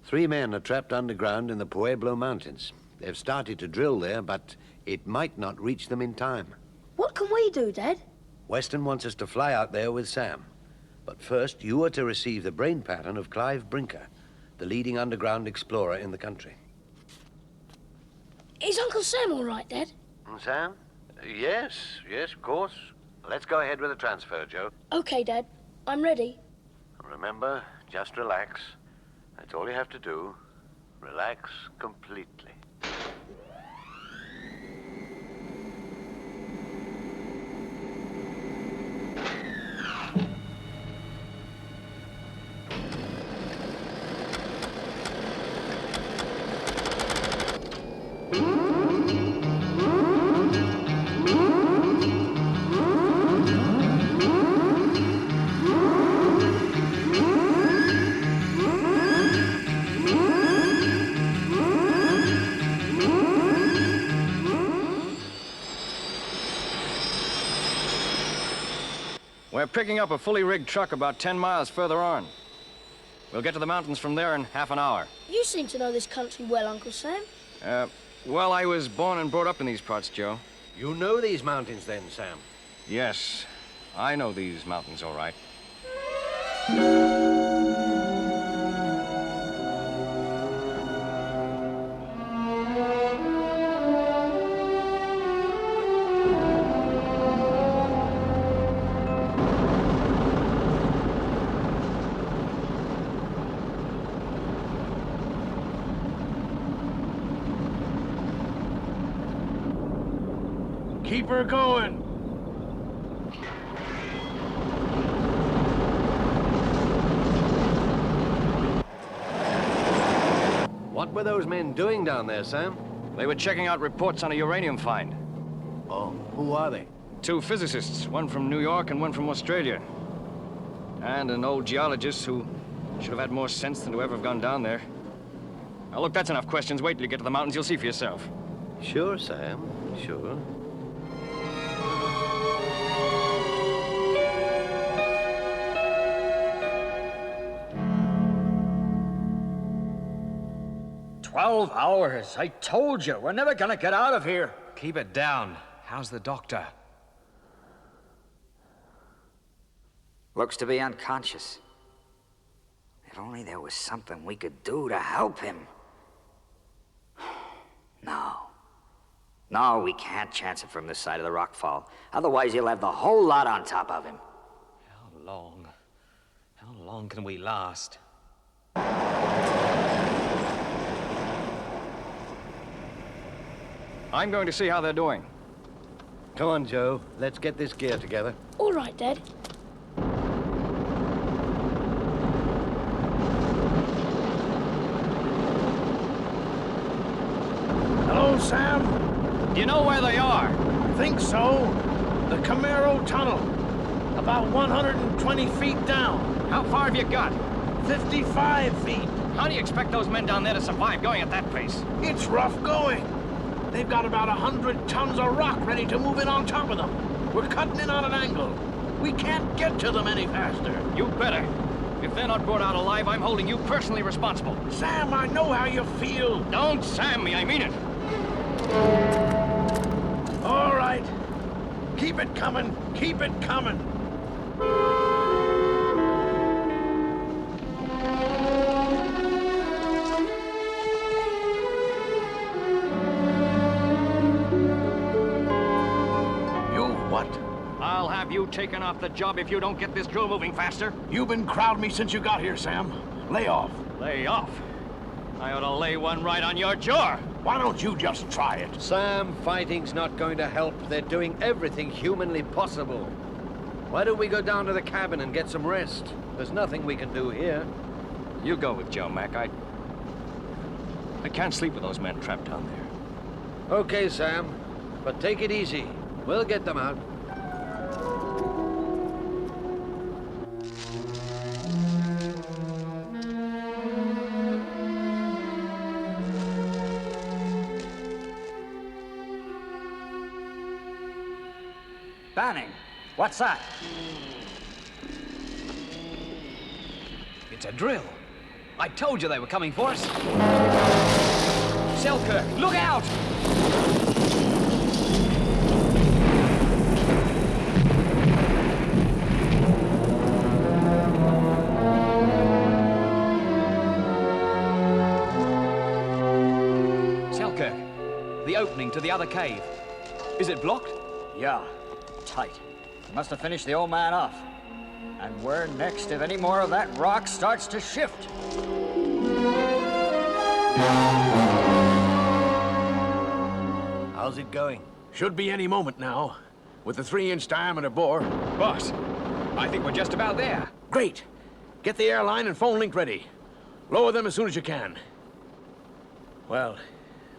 Speaker 3: 3 men are trapped underground in the Pueblo Mountains. They've started to drill there, but it might not reach them in time.
Speaker 6: What can we do, Dad?
Speaker 3: Weston wants us to fly out there with Sam. But first, you are to receive the brain pattern of Clive Brinker, the leading underground explorer in the country.
Speaker 6: Is Uncle Sam all right, Dad?
Speaker 3: Sam? Yes, of course. Let's go ahead with the transfer, Joe.
Speaker 6: Okay, Dad. I'm ready.
Speaker 3: Remember, just relax. That's all you have to do. Relax completely.
Speaker 4: We're picking up a fully rigged truck about 10 miles further on. We'll get to the mountains from there in half an hour.
Speaker 6: You seem to know this country well, Uncle Sam.
Speaker 4: Well, I was born and brought up in these parts, Joe.
Speaker 3: You know these mountains then, Sam?
Speaker 4: Yes, I know these mountains all right.
Speaker 12: Keep her going.
Speaker 3: What were those men doing down there, Sam?
Speaker 4: They were checking out reports on a uranium find.
Speaker 3: Oh, who are they?
Speaker 4: 2 physicists, one from New York and one from Australia. And an old geologist who should have had more sense than to ever have gone down there. Now, look, that's enough questions. Wait till you get to the mountains. You'll see for yourself.
Speaker 3: Sure, Sam. Sure.
Speaker 7: "12 hours. I told you, we're never gonna get out of here."
Speaker 9: Keep it down. How's the doctor?
Speaker 7: Looks to be unconscious. If only there was something we could do to help him. No, we can't chance it from this side of the rockfall. Otherwise, he'll have the whole lot on top of him.
Speaker 9: How long can we last?
Speaker 4: I'm going to see how they're doing.
Speaker 3: Come on, Joe. Let's get this gear together.
Speaker 6: All right, Dad.
Speaker 12: Hello, Sam.
Speaker 4: Do you know where they are?
Speaker 12: Think so. The Camaro Tunnel. About 120 feet down.
Speaker 4: How far have you got?
Speaker 12: 55 feet.
Speaker 4: How do you expect those men down there to survive going at that pace?
Speaker 12: It's rough going. They've got about 100 tons of rock ready to move in on top of them. We're cutting in on an angle. We can't get to them any faster.
Speaker 4: You better. If they're not brought out alive, I'm holding you personally responsible.
Speaker 12: Sam, I know how you feel.
Speaker 4: Don't Sam me, I mean it.
Speaker 12: All right. Keep it coming. Keep it coming.
Speaker 4: I'll have you taken off the job if you don't get this drill moving faster.
Speaker 12: You've been crowding me since you got here, Sam. Lay off.
Speaker 4: Lay off? I ought to lay one right on your jaw.
Speaker 12: Why don't you just try it?
Speaker 3: Sam, fighting's not going to help. They're doing everything humanly possible. Why don't we go down to the cabin and get some rest? There's nothing we can do here.
Speaker 4: You go with Joe, Mac. I can't sleep with those men trapped down there.
Speaker 3: Okay, Sam. But take it easy. We'll get them out.
Speaker 7: Banning, what's that?
Speaker 9: It's a drill. I told you they were coming for us. Selkirk, look out! Selkirk, the opening to the other cave. Is it blocked?
Speaker 7: Yeah, tight. Must have finished the old man off. And we're next if any more of that rock starts to shift.
Speaker 3: How's it going?
Speaker 12: Should be any moment now. With the 3-inch diameter bore.
Speaker 9: Boss, I think we're just about there.
Speaker 12: Great. Get the airline and phone link ready. Lower them as soon as you can. Well,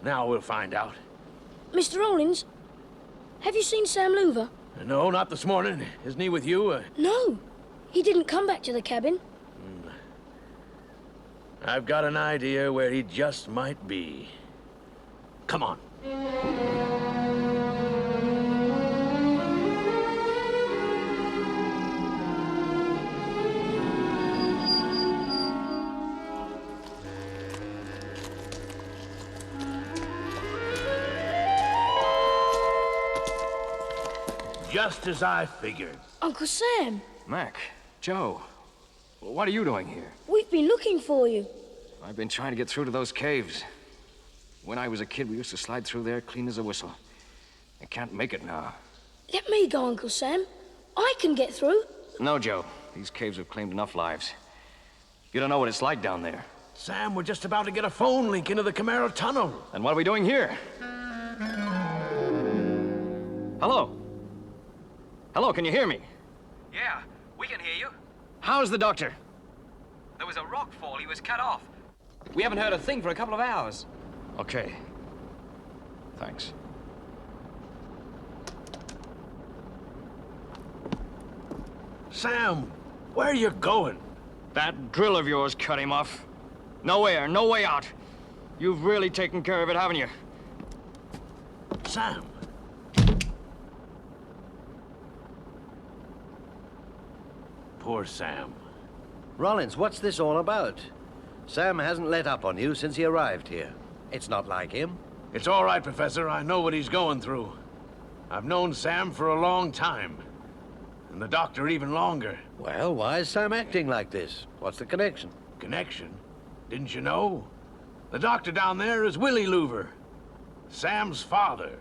Speaker 12: now we'll find out.
Speaker 6: Mr. Rollins, have you seen Sam Louver?
Speaker 12: No, not this morning. Isn't he with you?
Speaker 6: No. He didn't come back to the cabin.
Speaker 12: I've got an idea where he just might be. Come on. Just as I figured.
Speaker 6: Uncle Sam,
Speaker 4: Mac, Joe, what are you doing here?
Speaker 6: we've been looking for you.
Speaker 4: I've been trying to get through to those caves. When I was a kid, we used to slide through there clean as a whistle. I can't make it now.
Speaker 6: Let me go, Uncle Sam. I can get through.
Speaker 4: No, Joe. These caves have claimed enough lives. You don't know what it's like down there.
Speaker 12: Sam, we're just about to get a phone link into the Camaro Tunnel.
Speaker 4: And what are we doing here? Hello? Hello, can you hear me?
Speaker 9: Yeah, we can hear you.
Speaker 4: How's the doctor?
Speaker 9: There was a rock fall. He was cut off. We haven't heard a thing for a couple of hours.
Speaker 4: Okay. Thanks.
Speaker 12: Sam, where are you going?
Speaker 4: That drill of yours cut him off. No air, no way out. You've really taken care of it, haven't you?
Speaker 12: Sam. Poor Sam.
Speaker 3: Rollins, what's this all about? Sam hasn't let up on you since he arrived here. It's not like him.
Speaker 12: It's all right, Professor. I know what he's going through. I've known Sam for a long time. And the doctor even longer.
Speaker 3: Well, why is Sam acting like this? What's the connection?
Speaker 12: Connection? Didn't you know? The doctor down there is Willie Louver, Sam's father.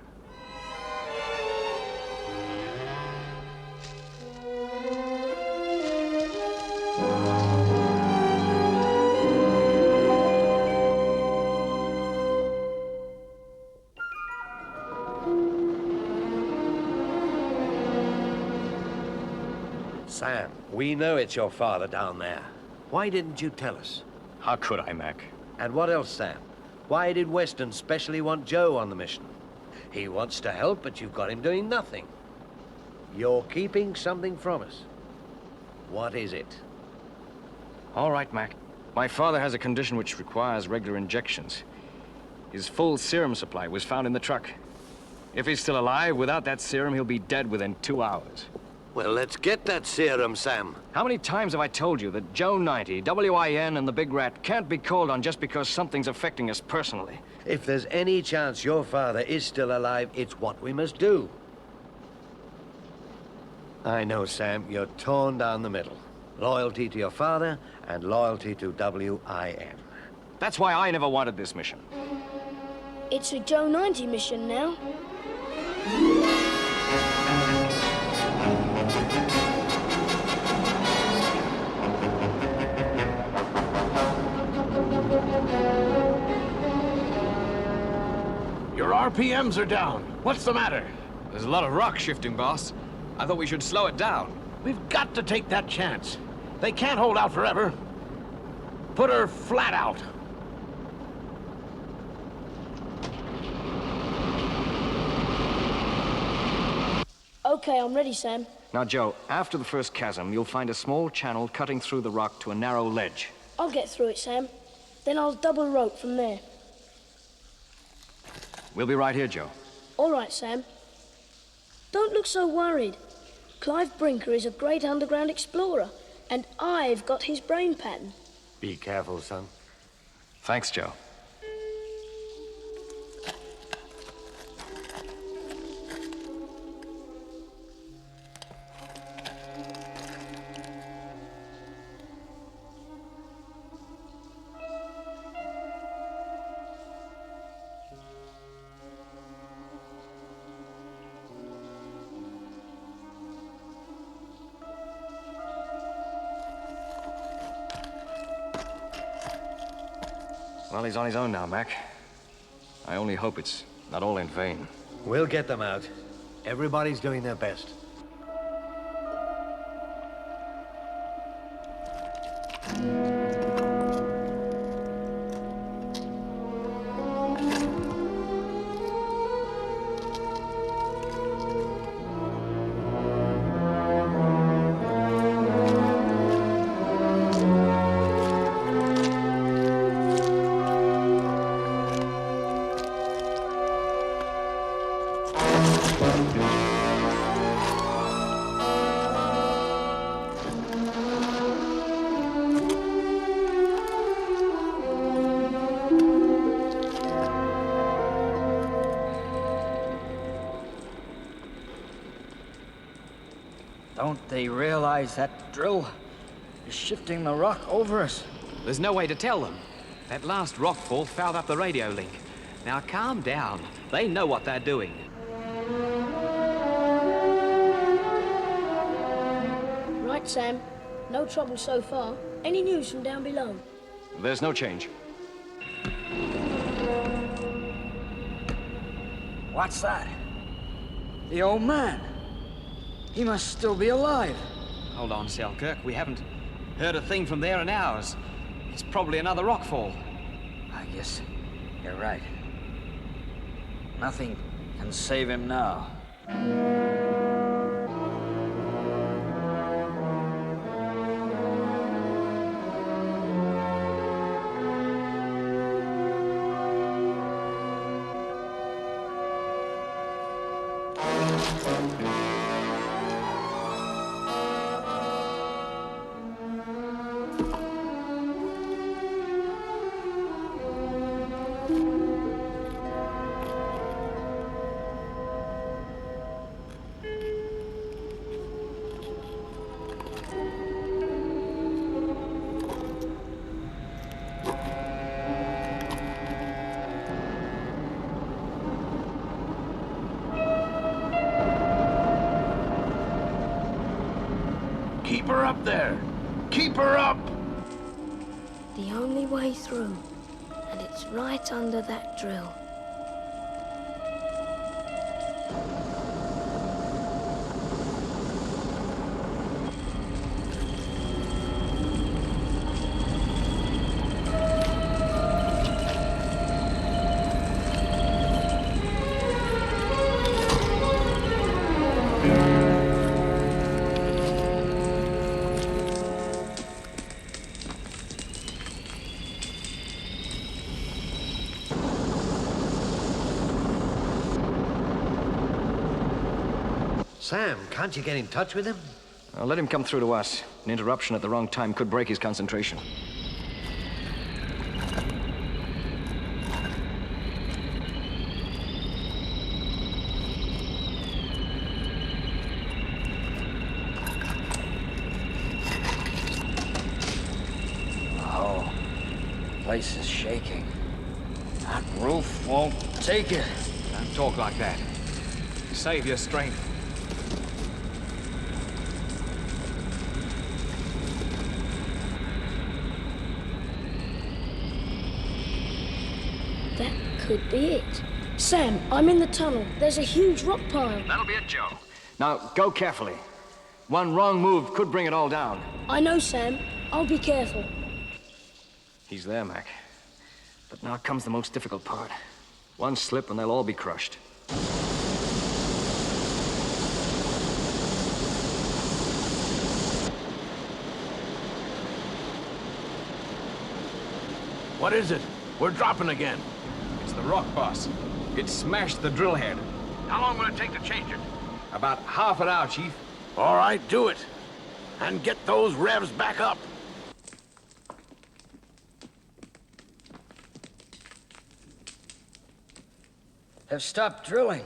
Speaker 3: Sam, we know it's your father down there. Why didn't you tell us?
Speaker 4: How could I, Mac?
Speaker 3: And what else, Sam? Why did Weston specially want Joe on the mission? He wants to help, but you've got him doing nothing. You're keeping something from us. What is it?
Speaker 4: All right, Mac. My father has a condition which requires regular injections. His full serum supply was found in the truck. If he's still alive, without that serum, he'll be dead within 2 hours.
Speaker 3: Well, let's get that serum, Sam.
Speaker 4: How many times have I told you that Joe 90, WIN, and the Big Rat can't be called on just because something's affecting us personally?
Speaker 3: If there's any chance your father is still alive, it's what we must do. I know, Sam, you're torn down the middle. Loyalty to your father and loyalty to WIN.
Speaker 4: That's why I never wanted this mission.
Speaker 6: It's a Joe 90 mission now.
Speaker 12: Your RPMs are down. What's the matter?
Speaker 9: There's a lot of rock shifting, boss. I thought we should slow it down.
Speaker 12: We've got to take that chance. They can't hold out forever. Put her flat out.
Speaker 6: Okay, I'm ready, Sam.
Speaker 4: Now, Joe, after the first chasm, you'll find a small channel cutting through the rock to a narrow ledge.
Speaker 6: I'll get through it, Sam. Then I'll double rope from there.
Speaker 4: We'll be right here, Joe.
Speaker 6: All right, Sam. Don't look so worried. Clive Brinker is a great underground explorer, and I've got his brain pattern.
Speaker 3: Be careful, son.
Speaker 4: Thanks, Joe. Well, he's on his own now, Mac. I only hope it's not all in vain.
Speaker 3: We'll get them out. Everybody's doing their best.
Speaker 7: Don't they realize that drill is shifting the rock over us?
Speaker 9: There's no way to tell them. That last rockfall fouled up the radio link. Now calm down. They know what they're doing.
Speaker 6: Right, Sam. No trouble so far. Any news from down below?
Speaker 4: There's no change.
Speaker 7: What's that? The old man. He must still be alive.
Speaker 9: Hold on, Selkirk. We haven't heard a thing from there in hours. It's probably another rockfall.
Speaker 7: I guess you're right. Nothing can save him now.
Speaker 12: Keep her up there! Keep her up!
Speaker 6: The only way through, and it's right under that drill.
Speaker 3: Sam, can't you get in touch with him?
Speaker 4: I'll let him come through to us. An interruption at the wrong time could break his concentration.
Speaker 7: Oh, the place is shaking. That roof won't take it.
Speaker 9: Don't talk like that. Save your strength.
Speaker 6: That could be it. Sam, I'm in the tunnel. There's a huge rock pile.
Speaker 4: That'll be it, Joe. Now, go carefully. One wrong move could bring it all down.
Speaker 6: I know, Sam. I'll be careful.
Speaker 4: He's there, Mac. But now comes the most difficult part. One slip and they'll all be crushed.
Speaker 12: What is it? We're dropping again.
Speaker 8: It's the rock, boss. It smashed the drill head.
Speaker 12: How long will it take to change it?
Speaker 8: About half an hour, Chief.
Speaker 12: All right, do it. And get those revs back up.
Speaker 7: Have stopped drilling.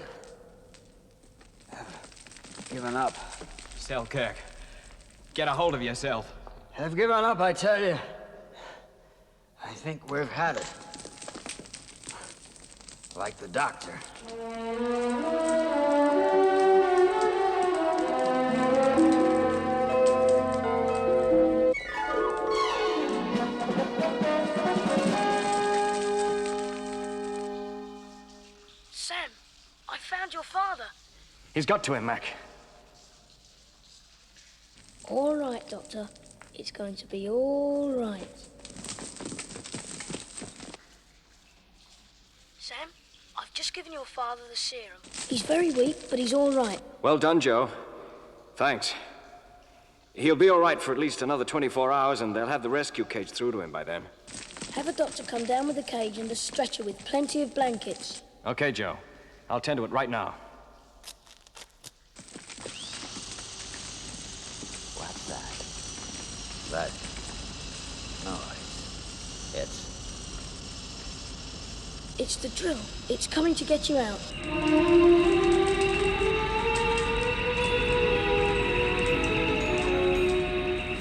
Speaker 7: Have given up.
Speaker 9: Selkirk, get a hold of yourself.
Speaker 7: Have given up, I tell you. I think we've had it. Like the doctor.
Speaker 6: Sam, I found your father.
Speaker 4: He's got to him, Mac.
Speaker 6: All right, Doctor. It's going to be all right. Sam, I've just given your father the serum. He's very weak, but he's all right.
Speaker 4: Well done, Joe. Thanks. He'll be all right for at least another 24 hours, and they'll have the rescue cage through to him by then.
Speaker 6: Have a doctor come down with a cage and a stretcher with plenty of blankets.
Speaker 4: Okay, Joe. I'll tend to it right now.
Speaker 7: What's that? That noise.
Speaker 6: It's the drill. It's coming to get you out.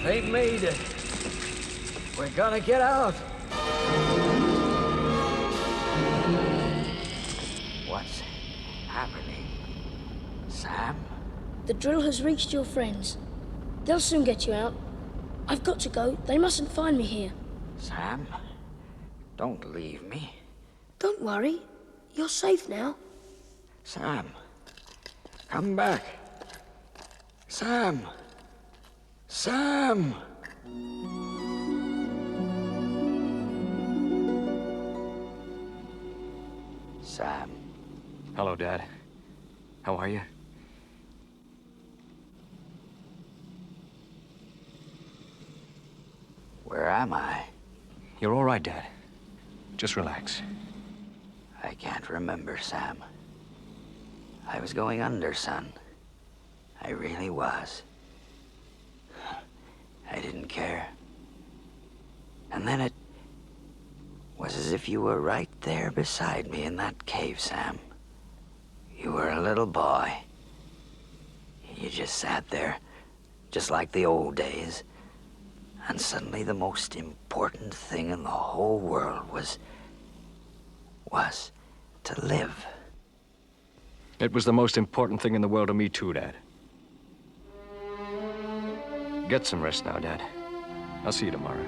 Speaker 7: They made it. We're gonna get out. What's happening? Sam?
Speaker 6: The drill has reached your friends. They'll soon get you out. I've got to go. They mustn't find me here.
Speaker 7: Sam? Don't leave me.
Speaker 6: Don't worry. You're safe now.
Speaker 7: Sam, Come back. Sam! Sam! Sam.
Speaker 4: Hello, Dad. How are you?
Speaker 7: Where am I?
Speaker 4: You're all right, Dad. Just relax.
Speaker 7: I can't remember, Sam. I was going under, son. I really was. I didn't care. And then it was as if you were right there beside me in that cave, Sam. You were a little boy. You just sat there, just like the old days. And suddenly the most important thing in the whole world was to live.
Speaker 4: It was the most important thing in the world to me, too, Dad. Get some rest now, Dad. I'll see you tomorrow.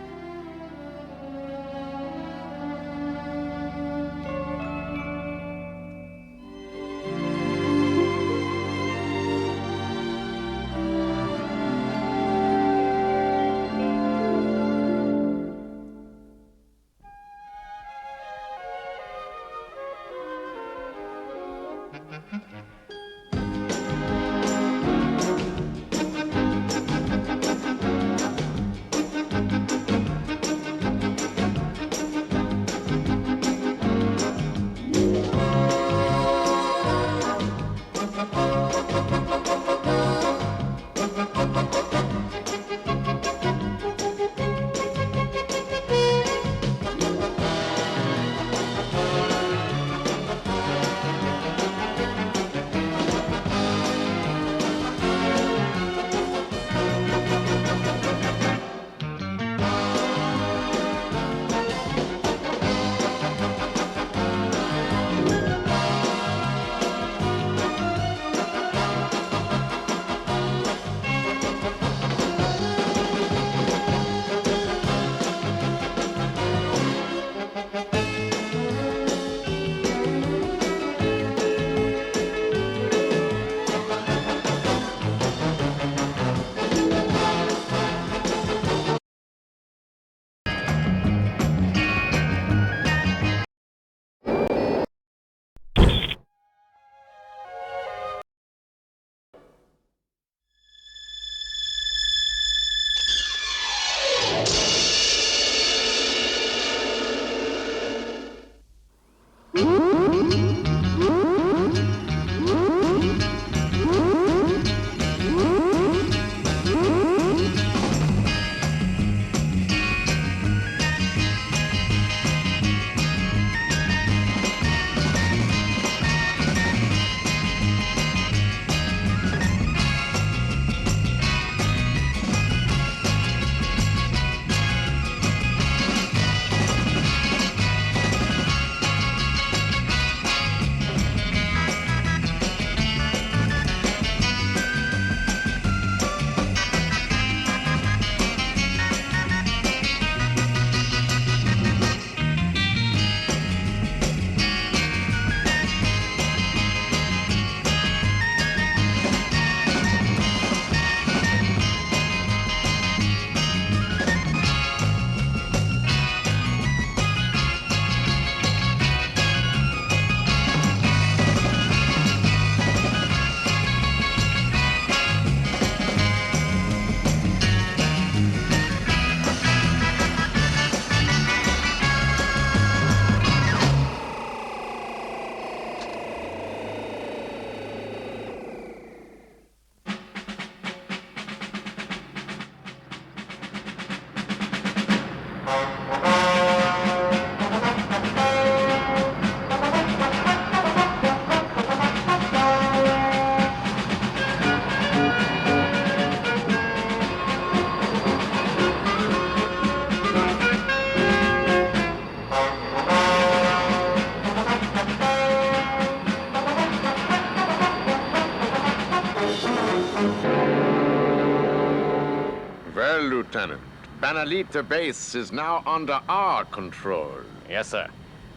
Speaker 13: Well, Lieutenant, Banalita Base is now under our control.
Speaker 11: Yes, sir.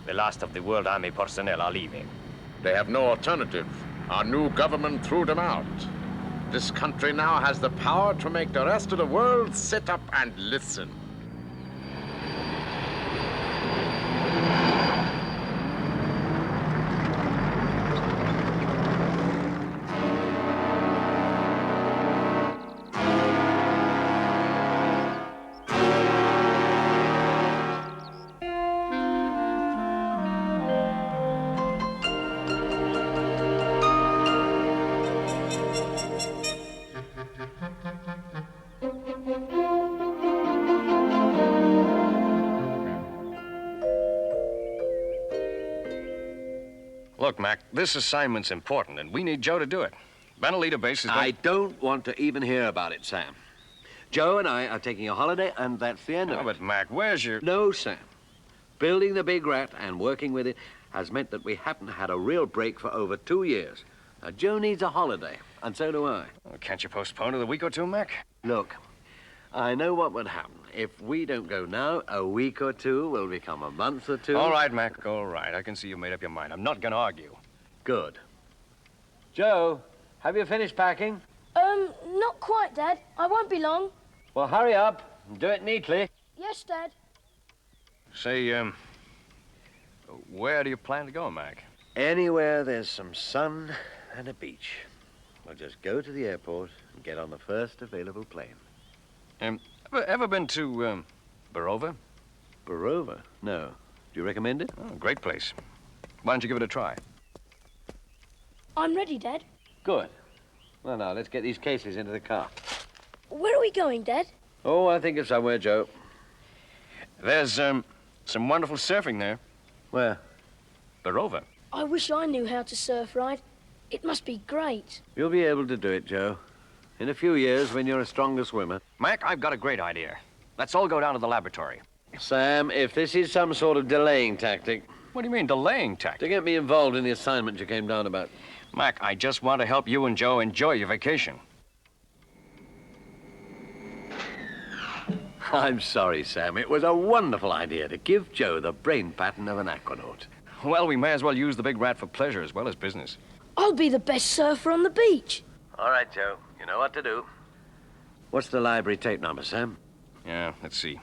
Speaker 11: The last of the World Army personnel are leaving.
Speaker 13: They have no alternative. Our new government threw them out. This country now has the power to make the rest of the world sit up and listen.
Speaker 4: Look, Mac, this assignment's important, and we need Joe to do it. Benalita Base is going...
Speaker 3: I don't want to even hear about it, Sam. Joe and I are taking a holiday, and that's the end of it.
Speaker 4: But, Mac, where's your...
Speaker 3: No, Sam. Building the big rat and working with it has meant that we haven't had a real break for over 2 years. Now, Joe needs a holiday, and so do I.
Speaker 4: Well, can't you postpone it a week or two, Mac?
Speaker 3: Look, I know what would happen. If we don't go now, a week or two will become a month or two.
Speaker 4: All right, Mac, all right. I can see you made up your mind. I'm not going to argue.
Speaker 3: Good. Joe, have you finished packing?
Speaker 6: Not quite, Dad. I won't be long.
Speaker 3: Well, hurry up and do it neatly.
Speaker 6: Yes, Dad.
Speaker 4: Say, where do you plan to go, Mac?
Speaker 3: Anywhere there's some sun and a beach. We'll just go to the airport and get on the first available plane.
Speaker 4: Ever been to, Barova?
Speaker 3: Barova? No. Do you recommend it?
Speaker 4: Oh, great place. Why don't you give it a try?
Speaker 6: I'm ready, Dad.
Speaker 3: Good. Well, now, let's get these cases into the car.
Speaker 6: Where are we going, Dad?
Speaker 3: Oh, I think it's somewhere, Joe.
Speaker 4: There's, some wonderful surfing there.
Speaker 3: Where?
Speaker 4: Barova.
Speaker 6: I wish I knew how to surf right. It must be great.
Speaker 3: You'll be able to do it, Joe. In a few years, when you're a stronger swimmer.
Speaker 4: Mac, I've got a great idea. Let's all go down to the laboratory.
Speaker 3: Sam, if this is some sort of delaying tactic...
Speaker 4: What do you mean, delaying tactic?
Speaker 3: To get me involved in the assignment you came down about.
Speaker 4: Mac, I just want to help you and Joe enjoy your vacation.
Speaker 3: I'm sorry, Sam. It was a wonderful idea to give Joe the brain pattern of an aquanaut.
Speaker 4: Well, we may as well use the big rat for pleasure as well as business.
Speaker 6: I'll be the best surfer on the beach.
Speaker 3: All right, Joe. You know what to do. What's the library tape number, Sam?
Speaker 4: Yeah, let's see.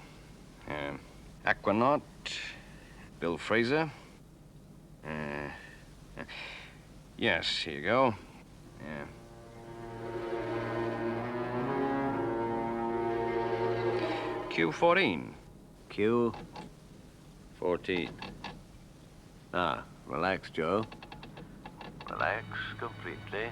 Speaker 4: Aquanaut, Bill Fraser. Yes, here you go. Yeah. Q14.
Speaker 3: Q14. Ah, relax, Joe. Relax completely.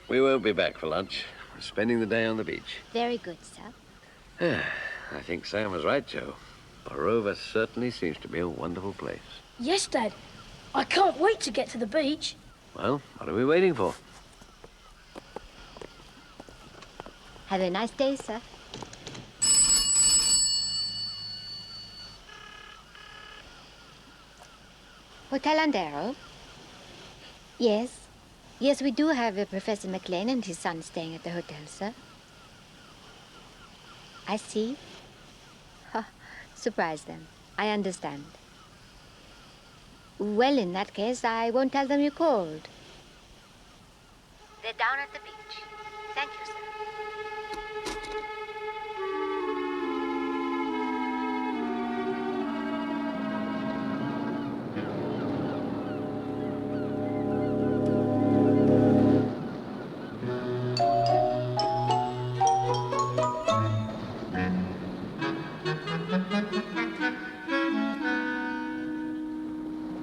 Speaker 3: We won't be back for lunch. We're spending the day on the beach.
Speaker 14: Very good, sir.
Speaker 3: I think Sam was right, Joe. Barova certainly seems to be a wonderful place.
Speaker 6: Yes, Dad. I can't wait to get to the beach.
Speaker 3: Well, what are we waiting for?
Speaker 14: Have a nice day, sir. Hotel Andero? Yes. Yes, we do have Professor McLean and his son staying at the hotel, sir. I see. Surprise them. I understand. Well, in that case, I won't tell them you called. They're down at the beach. Thank you, sir.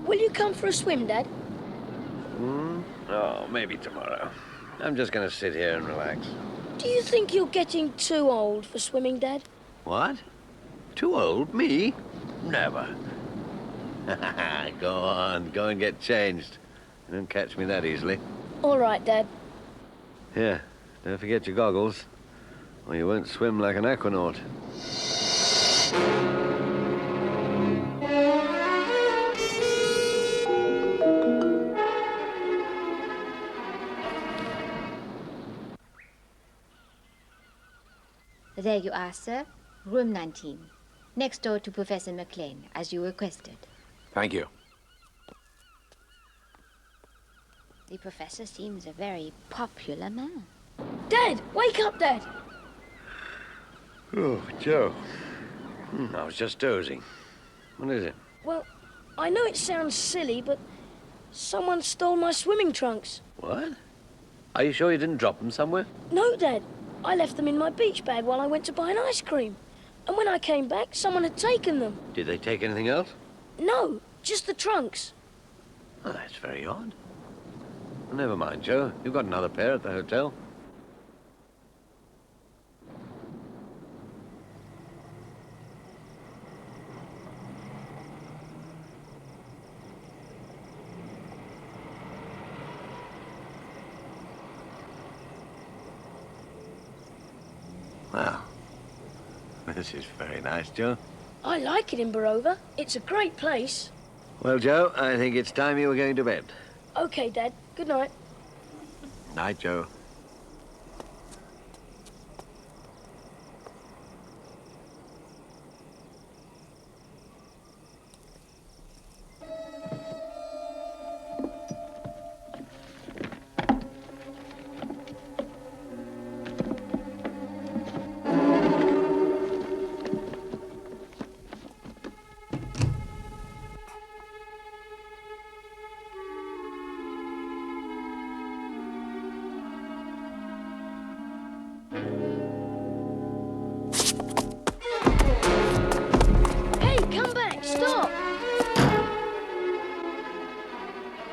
Speaker 6: Will you come for a swim, Dad?
Speaker 3: Oh, maybe tomorrow. I'm just going to sit here and relax.
Speaker 6: Do you think you're getting too old for swimming, Dad?
Speaker 3: What? Too old? Me? Never. Go on, go and get changed. You don't catch me that easily.
Speaker 6: All right, Dad.
Speaker 3: Here, don't forget your goggles, or you won't swim like an aquanaut.
Speaker 14: There you are, sir. Room 19. Next door to Professor McLean, as you requested.
Speaker 8: Thank you.
Speaker 14: The professor seems a very popular man.
Speaker 6: Dad, wake up, Dad.
Speaker 3: Oh, Joe. I was just dozing. What is it?
Speaker 6: Well, I know it sounds silly, but someone stole my swimming trunks.
Speaker 3: What? Are you sure you didn't drop them somewhere?
Speaker 6: No, Dad. I left them in my beach bag while I went to buy an ice cream. And when I came back, someone had taken them.
Speaker 3: Did they take anything else?
Speaker 6: No, just the trunks.
Speaker 3: Oh, that's very odd. Well, never mind, Joe. You've got another pair at the hotel. Well, this is very nice, Joe.
Speaker 6: I like it in Barova. It's a great place.
Speaker 3: Well, Joe, I think it's time you were going to bed.
Speaker 6: Okay, Dad. Good night.
Speaker 3: Night, Joe.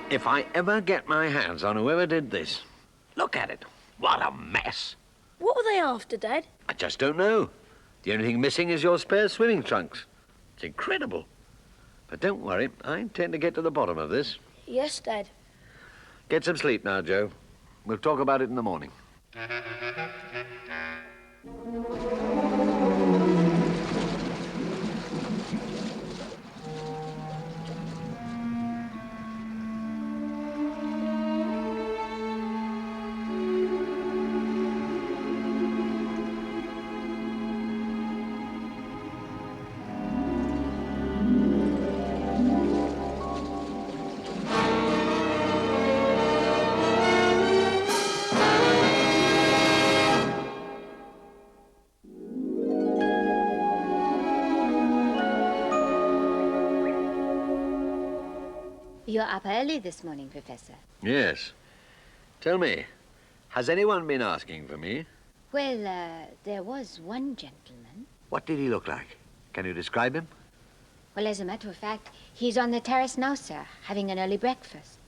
Speaker 3: If I ever get my hands on whoever did this, look at it. What a mess.
Speaker 6: What were they after, Dad?
Speaker 3: I just don't know. The only thing missing is your spare swimming trunks. It's incredible. But don't worry, I intend to get to the bottom of this.
Speaker 6: Yes, Dad.
Speaker 3: Get some sleep now, Joe. We'll talk about it in the morning.
Speaker 14: You're up early this morning, Professor.
Speaker 3: Yes. Tell me, has anyone been asking for me?
Speaker 14: Well, there was one gentleman.
Speaker 3: What did he look like? Can you describe him?
Speaker 14: Well, as a matter of fact, he's on the terrace now, sir, having an early breakfast.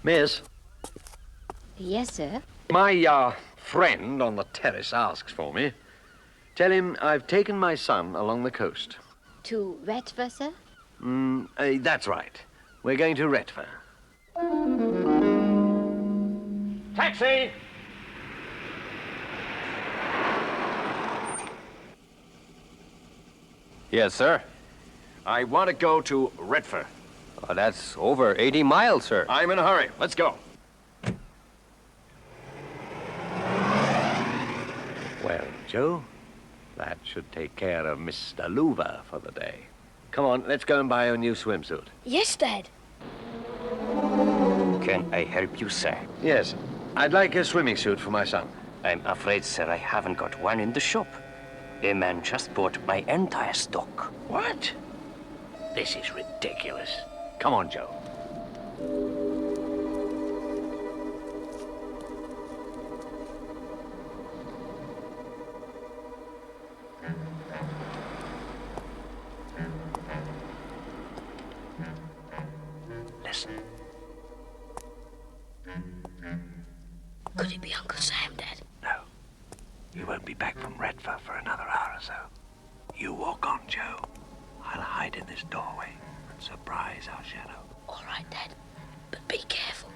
Speaker 3: Miss?
Speaker 14: Yes, sir?
Speaker 3: My, friend on the terrace asks for me. Tell him I've taken my son along the coast.
Speaker 14: To Retva, sir?
Speaker 3: That's right. We're going to Retva.
Speaker 11: Taxi!
Speaker 4: Yes, sir. I want to go to Retva.
Speaker 2: Oh, that's over 80 miles, sir.
Speaker 4: I'm in a hurry. Let's go.
Speaker 3: Well, Joe, that should take care of Mr. Luva for the day. Come on, let's go and buy a new swimsuit.
Speaker 6: Yes, Dad.
Speaker 2: Can I help you, sir?
Speaker 3: Yes. I'd like a swimming suit for my son.
Speaker 11: I'm afraid, sir, I haven't got one in the shop. A man just bought my entire stock.
Speaker 3: What? This is ridiculous. Come on, Joe.
Speaker 11: Listen.
Speaker 6: Could it be Uncle Sam, Dad?
Speaker 3: No. He won't be back from Redford for another hour or so. You walk on, Joe. I'll hide in this doorway and surprise our shadow.
Speaker 6: All right, Dad. But be careful.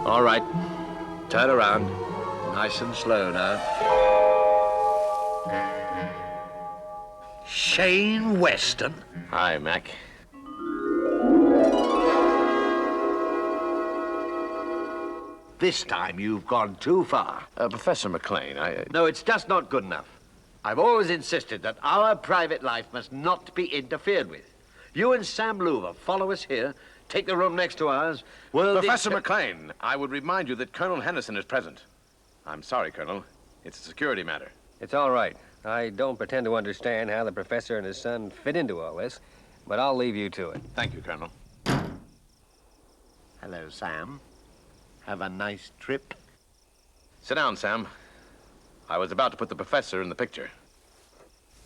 Speaker 3: All right. Turn around. Nice and slow now. Shane Weston?
Speaker 13: Hi, Mac.
Speaker 3: This time you've gone too far.
Speaker 13: Professor McLean,
Speaker 3: No, it's just not good enough. I've always insisted that our private life must not be interfered with. You and Sam Louver follow us here, take the room next to ours. Well,
Speaker 13: Professor McLean, I would remind you that Colonel Henderson is present. I'm sorry, Colonel. It's a security matter.
Speaker 2: It's all right. I don't pretend to understand how the professor and his son fit into all this, but I'll leave you to it.
Speaker 13: Thank you, Colonel.
Speaker 3: Hello, Sam. Have a nice trip.
Speaker 13: Sit down, Sam. I was about to put the professor in the picture.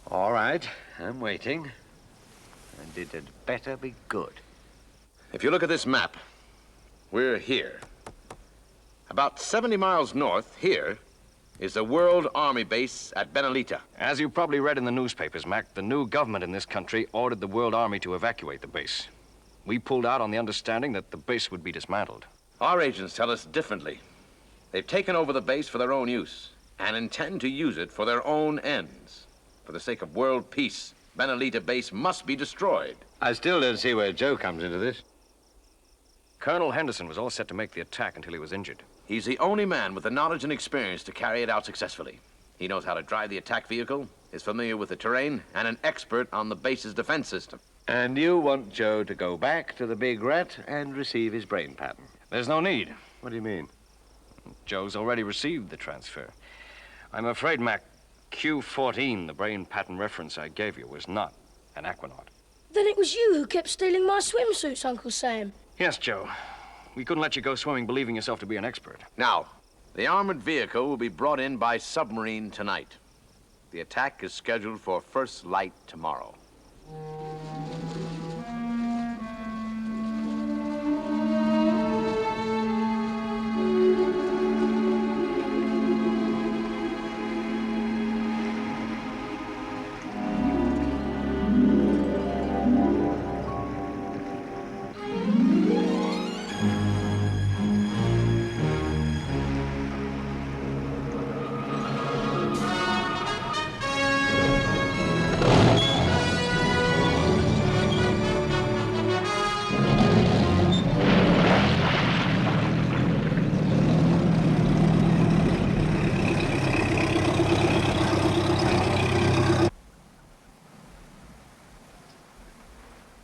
Speaker 3: All right, I'm waiting. And it had better be good.
Speaker 13: If you look at this map, we're here. About 70 miles north, here, is the World Army base at Benalita.
Speaker 4: As you probably read in the newspapers, Mac, the new government in this country ordered the World Army to evacuate the base. We pulled out on the understanding that the base would be dismantled.
Speaker 13: Our agents tell us differently. They've taken over the base for their own use and intend to use it for their own ends. For the sake of world peace, Benalita base must be destroyed.
Speaker 3: I still don't see where Joe comes into this.
Speaker 4: Colonel Henderson was all set to make the attack until he was injured.
Speaker 13: He's the only man with the knowledge and experience to carry it out successfully. He knows how to drive the attack vehicle, is familiar with the terrain, and an expert on the base's defense system.
Speaker 3: And you want Joe to go back to the Big Rat and receive his brain pattern?
Speaker 4: There's no need.
Speaker 3: What do you mean?
Speaker 4: Joe's already received the transfer. I'm afraid, Mac, Q14, the brain pattern reference I gave you, was not an aquanaut.
Speaker 6: Then it was you who kept stealing my swimsuits, Uncle Sam.
Speaker 4: Yes, Joe. We couldn't let you go swimming believing yourself to be an expert.
Speaker 13: Now, the armored vehicle will be brought in by submarine tonight. The attack is scheduled for first light tomorrow.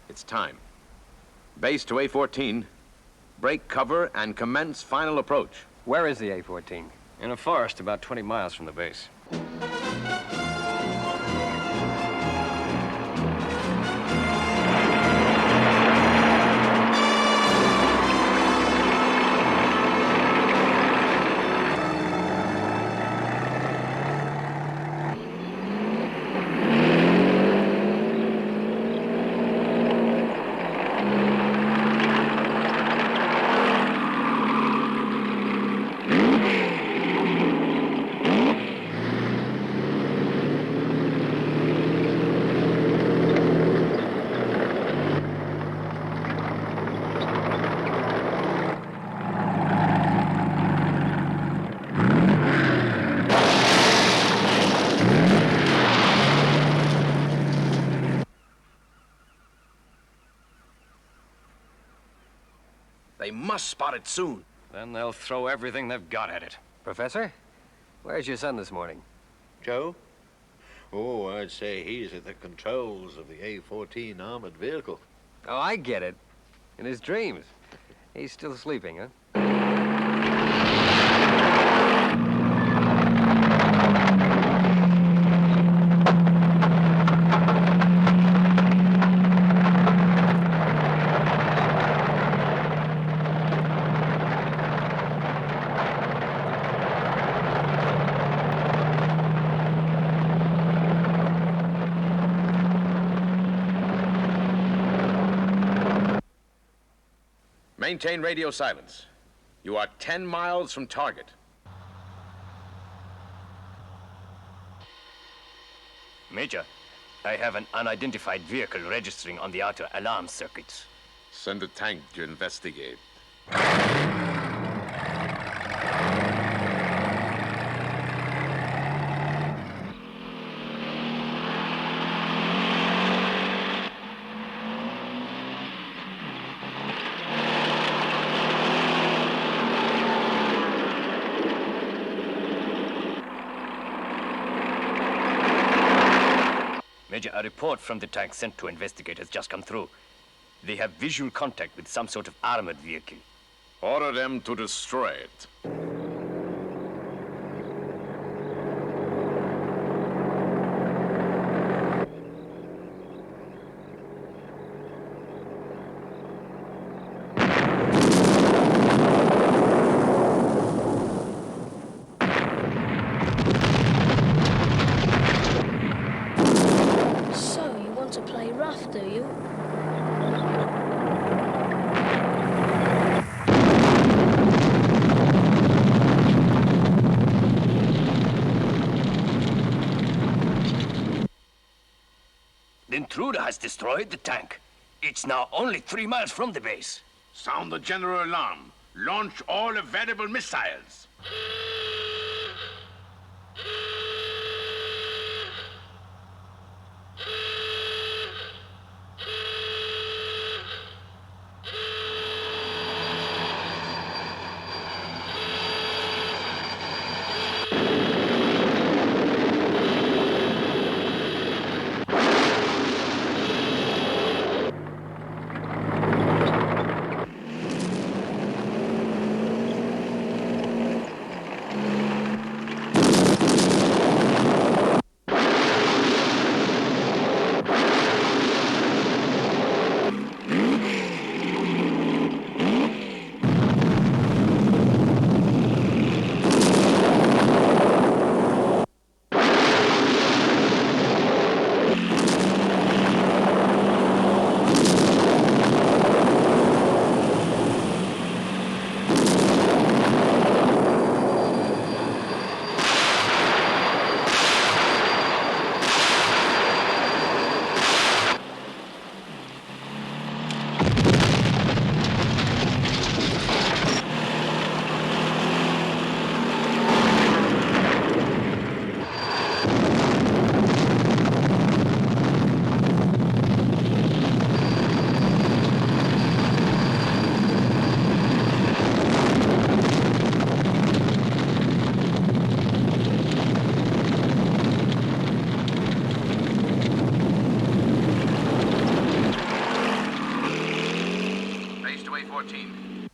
Speaker 13: It's time. Base to A-14. Break cover and commence final approach.
Speaker 2: Where is the A-14?
Speaker 4: In a forest about 20 miles from the base.
Speaker 13: They must spot it soon.
Speaker 4: Then they'll throw everything they've got at it.
Speaker 2: Professor, where's your son this morning?
Speaker 15: Joe? Oh, I'd say he's at the controls of the A-14 armored vehicle.
Speaker 2: Oh, I get it. In his dreams. He's still sleeping, huh?
Speaker 13: Maintain radio silence. You are 10 miles from target.
Speaker 4: Major, I have an unidentified vehicle registering on the outer alarm circuits.
Speaker 13: Send a tank to investigate.
Speaker 4: Major, a report from the tank sent to investigate has just come through. They have visual contact with some sort of armored vehicle.
Speaker 13: Order them to destroy it.
Speaker 6: So, you want to play rough, do you?
Speaker 4: The intruder has destroyed the tank. It's now only 3 miles from the base.
Speaker 8: Sound the general alarm. Launch all available missiles.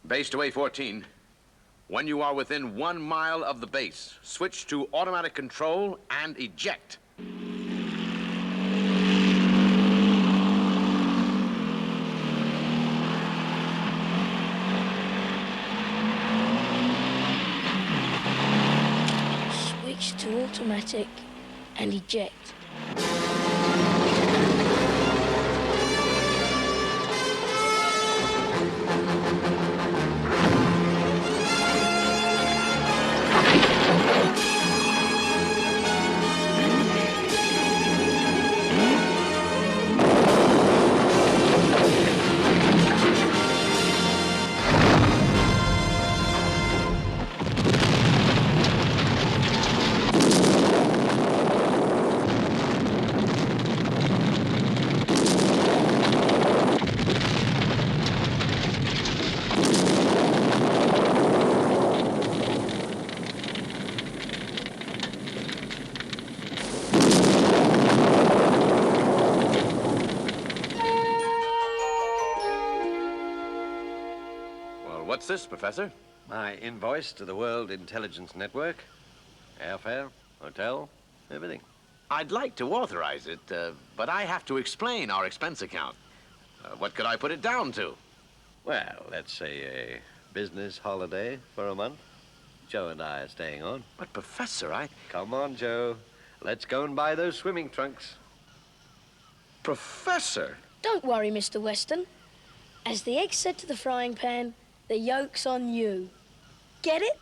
Speaker 13: Base to A-14. When you are within 1 mile of the base, switch to automatic control and eject.
Speaker 6: Switch to automatic and eject.
Speaker 13: this, Professor?
Speaker 3: My invoice to the World Intelligence Network. Airfare, hotel, everything.
Speaker 13: I'd like to authorize it, but I have to explain our expense account. What could I put it down to?
Speaker 3: Well, let's say a business holiday for a month. Joe and I are staying on.
Speaker 13: But, Professor,
Speaker 3: Come on, Joe. Let's go and buy those swimming trunks.
Speaker 13: Professor!
Speaker 6: Don't worry, Mr. Weston. As the egg said to the frying pan, the yolk's on you. Get it?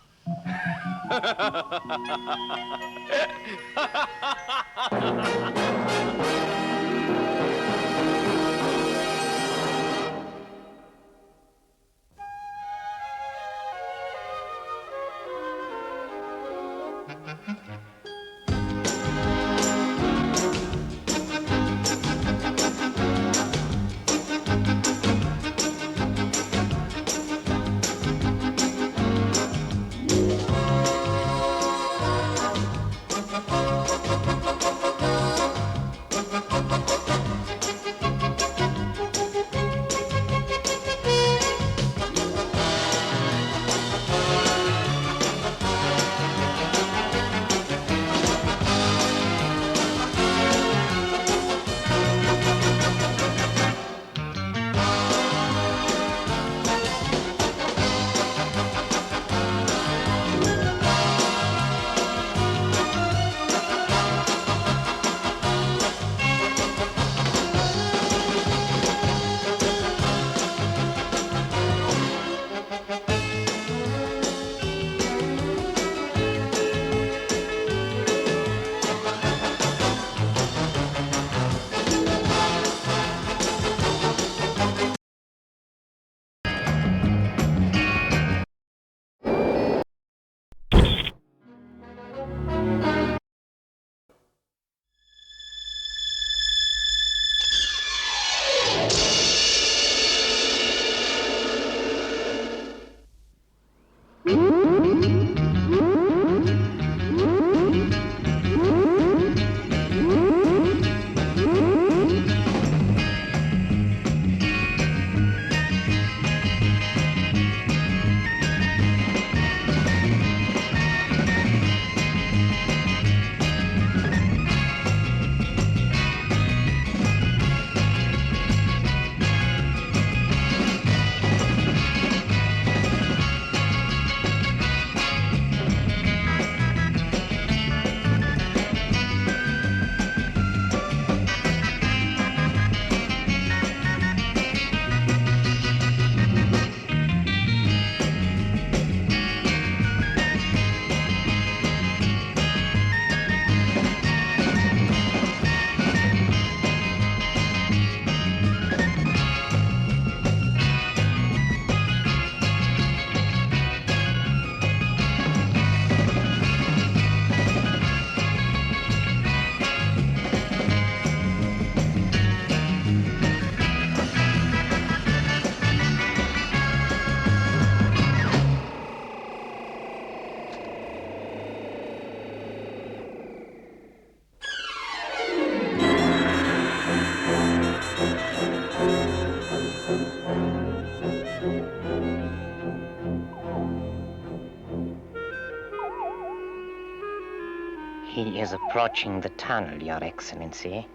Speaker 16: He is approaching the tunnel, Your Excellency.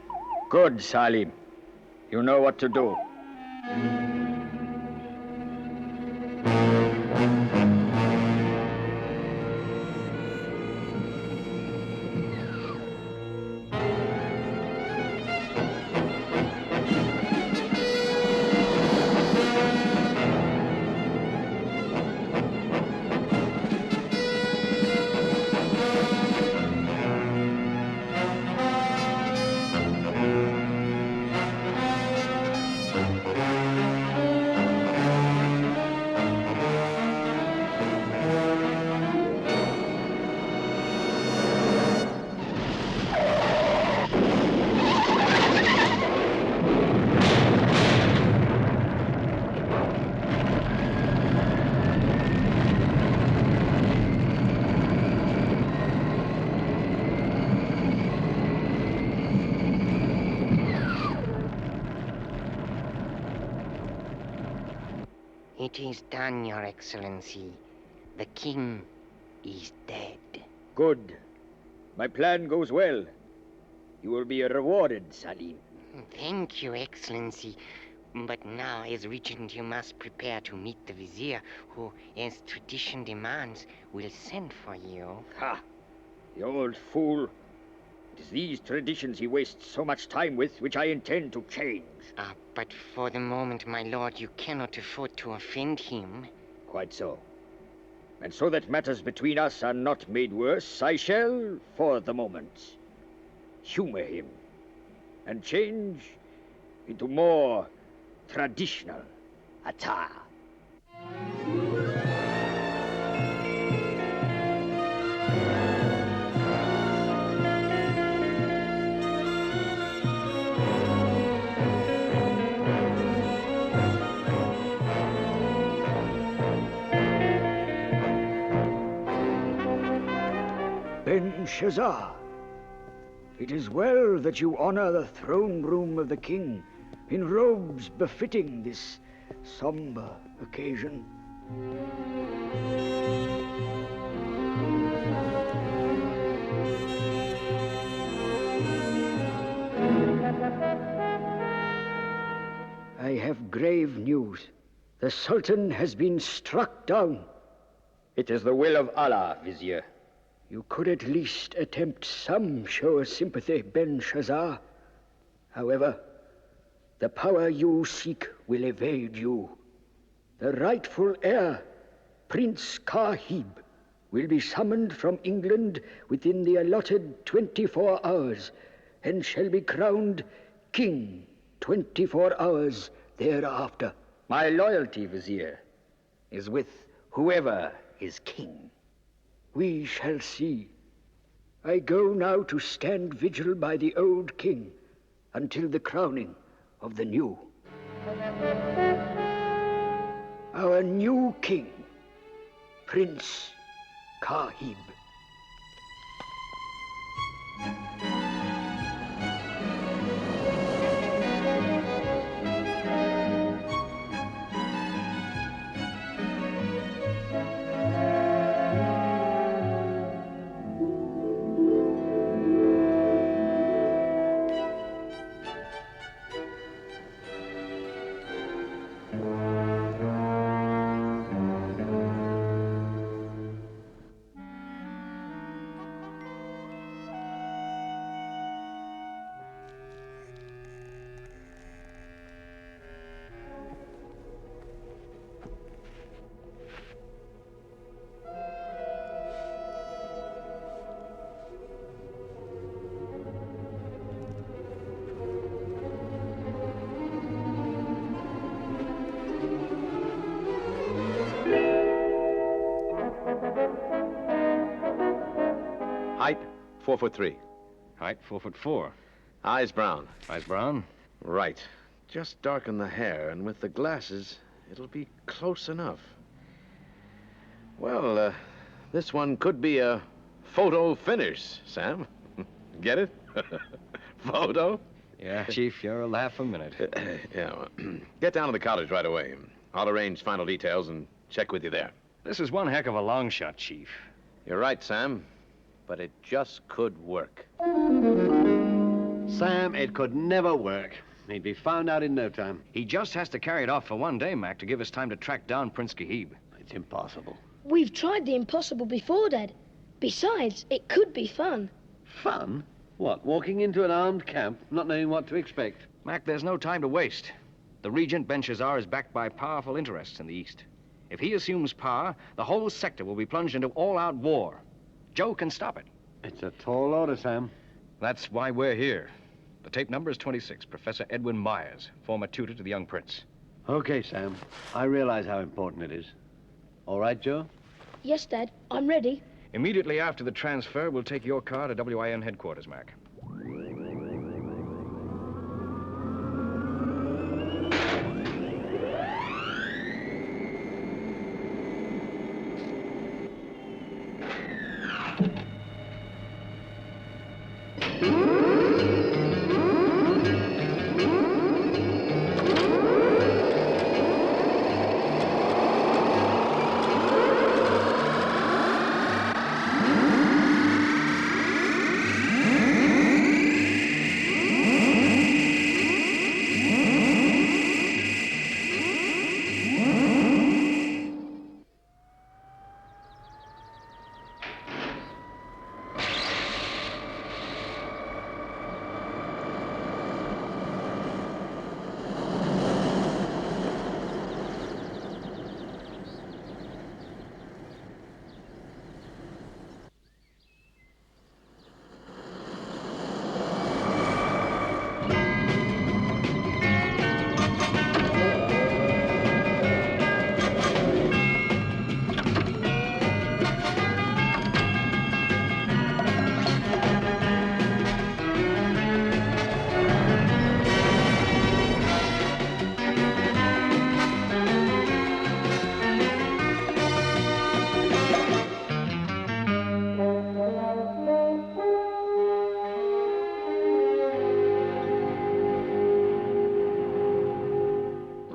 Speaker 17: Good, Salim. You know what to do.
Speaker 16: duty is done, Your Excellency. The king is dead.
Speaker 17: Good. My plan goes well. You will be rewarded, Salim.
Speaker 16: Thank you, Excellency. But now, as regent, you must prepare to meet the vizier, who, as tradition demands, will send for you.
Speaker 17: Ha! The old fool. It is these traditions he wastes so much time with, which I intend to change.
Speaker 16: But for the moment, my lord, you cannot afford to offend him.
Speaker 17: Quite so. And so that matters between us are not made worse, I shall, for the moment, humor him and change into more traditional attire. Belshazzar, it is well that you honor the throne room of the king in robes befitting this somber occasion. I have grave news. The Sultan has been struck down. It is the will of Allah, Vizier.
Speaker 18: You could at least attempt some show of sympathy, Belshazzar. However, the power you seek will evade you. The rightful heir, Prince Kahib, will be summoned from England within the allotted 24 hours and shall be crowned king 24 hours thereafter.
Speaker 17: My loyalty, Vizier, is with whoever is king.
Speaker 18: We shall see. I go now to stand vigil by the old king until the crowning of the new. Our new king, Prince Kahib.
Speaker 13: Height, 4'3".
Speaker 4: Height, 4'4".
Speaker 13: Eyes brown.
Speaker 4: Eyes brown?
Speaker 13: Right. Just darken the hair, and with the glasses, it'll be close enough. Well, this one could be a photo finish, Sam. Get it? Photo?
Speaker 4: Yeah, Chief, you're a laugh a minute.
Speaker 13: Yeah, well, get down to the cottage right away. I'll arrange final details and check with you there.
Speaker 4: This is one heck of a long shot, Chief.
Speaker 13: You're right, Sam. But it just could work.
Speaker 3: Sam, it could never work. He'd be found out in no time.
Speaker 4: He just has to carry it off for one day, Mac, to give us time to track down Prince Kahib.
Speaker 3: It's impossible.
Speaker 6: We've tried the impossible before, Dad. Besides, it could be fun.
Speaker 3: Fun? What, walking into an armed camp, not knowing what to expect?
Speaker 4: Mac, there's no time to waste. The Regent Belshazzar is backed by powerful interests in the East. If he assumes power, the whole sector will be plunged into all-out war. Joe can stop it.
Speaker 3: It's a tall order, Sam.
Speaker 4: That's why we're here. The tape number is 26, Professor Edwin Myers, former tutor to the young prince.
Speaker 3: Okay, Sam. I realize how important it is. All right, Joe?
Speaker 6: Yes, Dad. I'm ready.
Speaker 4: Immediately after the transfer, we'll take your car to WIN headquarters, Mac.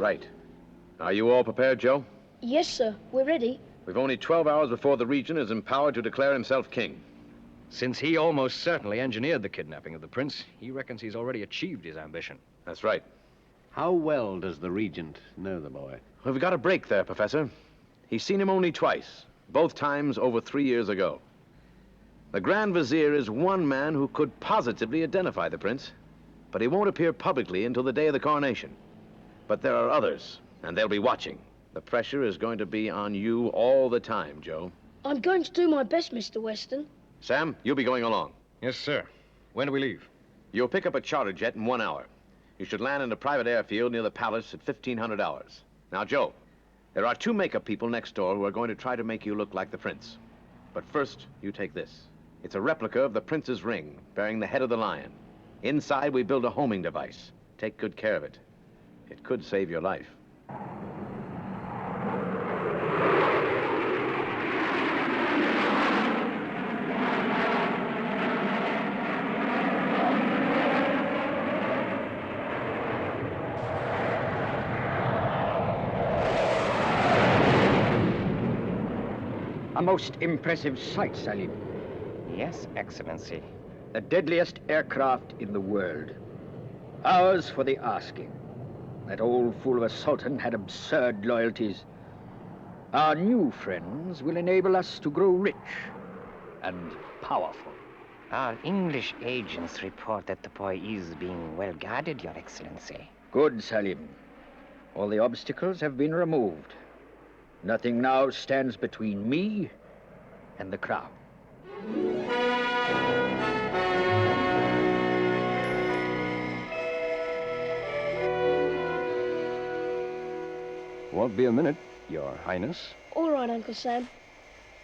Speaker 13: Right. Are you all prepared, Joe?
Speaker 6: Yes, sir. We're ready.
Speaker 13: We've only 12 hours before the Regent is empowered to declare himself king.
Speaker 4: Since he almost certainly engineered the kidnapping of the prince, he reckons he's already achieved his ambition.
Speaker 13: That's right.
Speaker 3: How well does the Regent know the boy?
Speaker 13: Well, we've got a break there, Professor. He's seen him only twice, both times over 3 years ago. The Grand Vizier is one man who could positively identify the prince, but he won't appear publicly until the day of the coronation. But there are others, and they'll be watching. The pressure is going to be on you all the time, Joe.
Speaker 6: I'm going to do my best, Mr. Weston.
Speaker 13: Sam, you'll be going along.
Speaker 4: Yes, sir. When do we leave?
Speaker 13: You'll pick up a charter jet in 1 hour. You should land in a private airfield near the palace at 1500 hours. Now, Joe, there are 2 makeup people next door who are going to try to make you look like the prince. But first, you take this. It's a replica of the prince's ring, bearing the head of the lion. Inside, we built a homing device. Take good care of it. It could save your life.
Speaker 17: A most impressive sight, Salim.
Speaker 16: Yes, Excellency.
Speaker 17: The deadliest aircraft in the world. Ours for the asking. That old fool of a sultan had absurd loyalties. Our new friends will enable us to grow rich and powerful.
Speaker 16: Our English agents report that the boy is being well guarded, Your Excellency.
Speaker 17: Good, Salim. All the obstacles have been removed. Nothing now stands between me and the crown.
Speaker 4: Won't be a minute, Your Highness.
Speaker 6: All right, Uncle Sam.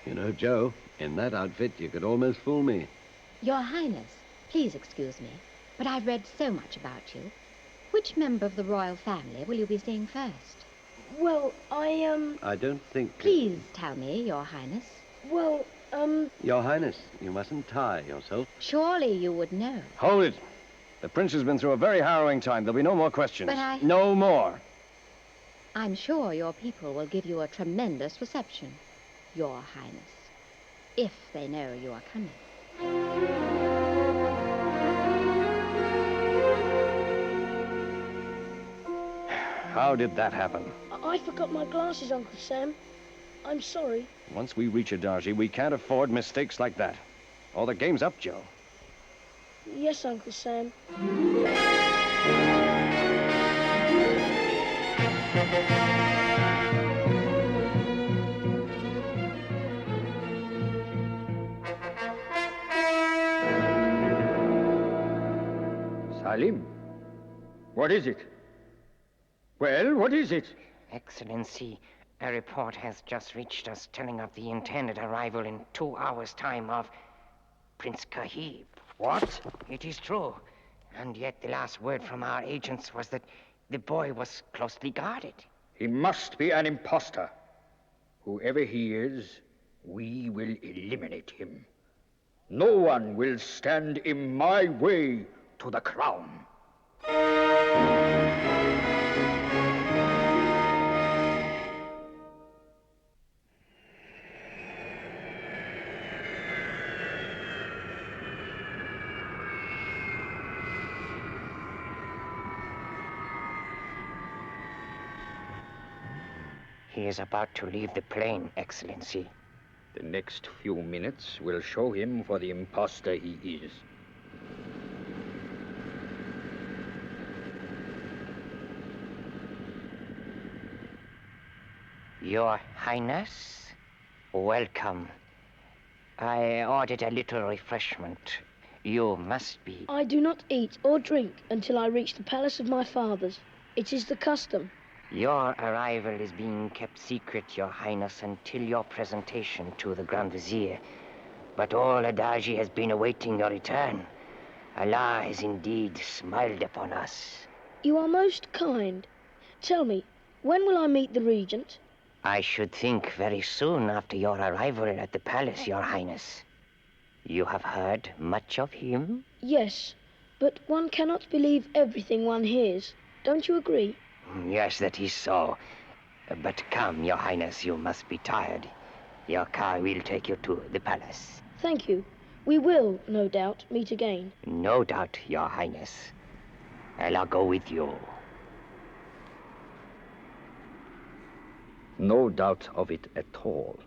Speaker 3: You know, Joe, in that outfit, you could almost fool me.
Speaker 14: Your Highness, please excuse me, but I've read so much about you. Which member of the royal family will you be seeing first?
Speaker 6: Well,
Speaker 3: I don't think...
Speaker 14: Please tell me, Your Highness.
Speaker 6: Well,
Speaker 3: Your Highness, you mustn't tire yourself.
Speaker 14: Surely you would know.
Speaker 4: Hold it. The prince has been through a very harrowing time. There'll be no more questions.
Speaker 14: But
Speaker 4: No more.
Speaker 14: I'm sure your people will give you a tremendous reception, Your Highness, if they know you are coming.
Speaker 4: How did that happen?
Speaker 6: I forgot my glasses, Uncle Sam. I'm sorry.
Speaker 4: Once we reach Adarji, we can't afford mistakes like that. Or the game's up, Joe.
Speaker 6: Yes, Uncle Sam.
Speaker 17: Salim, what is it? Well, what is it?
Speaker 16: Excellency, a report has just reached us telling of the intended arrival in 2 hours' time of Prince Kahib.
Speaker 17: What?
Speaker 16: It is true. And yet the last word from our agents was that the boy was closely guarded.
Speaker 17: He must be an imposter. Whoever he is, we will eliminate him. No one will stand in my way to the crown.
Speaker 16: He is about to leave the plane, Excellency.
Speaker 17: The next few minutes will show him for the imposter he is.
Speaker 16: Your Highness, welcome. I ordered a little refreshment. You must be...
Speaker 6: I do not eat or drink until I reach the palace of my fathers. It is the custom.
Speaker 16: Your arrival is being kept secret, Your Highness, until your presentation to the Grand Vizier. But all Adarji has been awaiting your return. Allah has indeed smiled upon us.
Speaker 6: You are most kind. Tell me, when will I meet the Regent?
Speaker 16: I should think very soon after your arrival at the palace, Your Highness. You have heard much of him?
Speaker 6: Yes, but one cannot believe everything one hears. Don't you agree?
Speaker 16: Yes, that is so. But come, Your Highness, you must be tired. Your car will take you to the palace.
Speaker 6: Thank you. We will, no doubt, meet again.
Speaker 16: No doubt, Your Highness. I'll go with you.
Speaker 17: No doubt of it at all.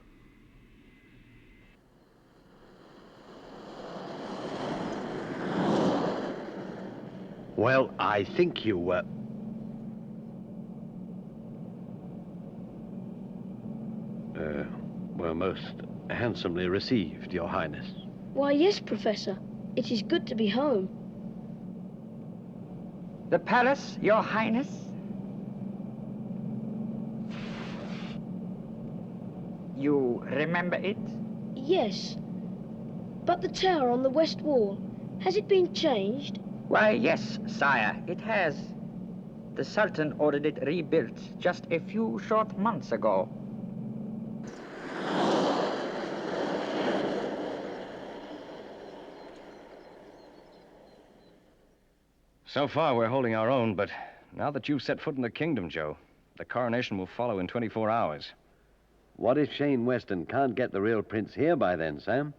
Speaker 3: Well, I think you were most handsomely received, Your Highness.
Speaker 6: Why, yes, Professor. It is good to be home.
Speaker 7: The palace, Your Highness? You remember it?
Speaker 6: Yes. But the tower on the west wall, has it been changed?
Speaker 7: Why, yes, sire, it has. The Sultan ordered it rebuilt just a few short months ago.
Speaker 4: So far, we're holding our own, but now that you've set foot in the kingdom, Joe, the coronation will follow in 24 hours.
Speaker 3: What if Shane Weston can't get the real prince here by then, Sam?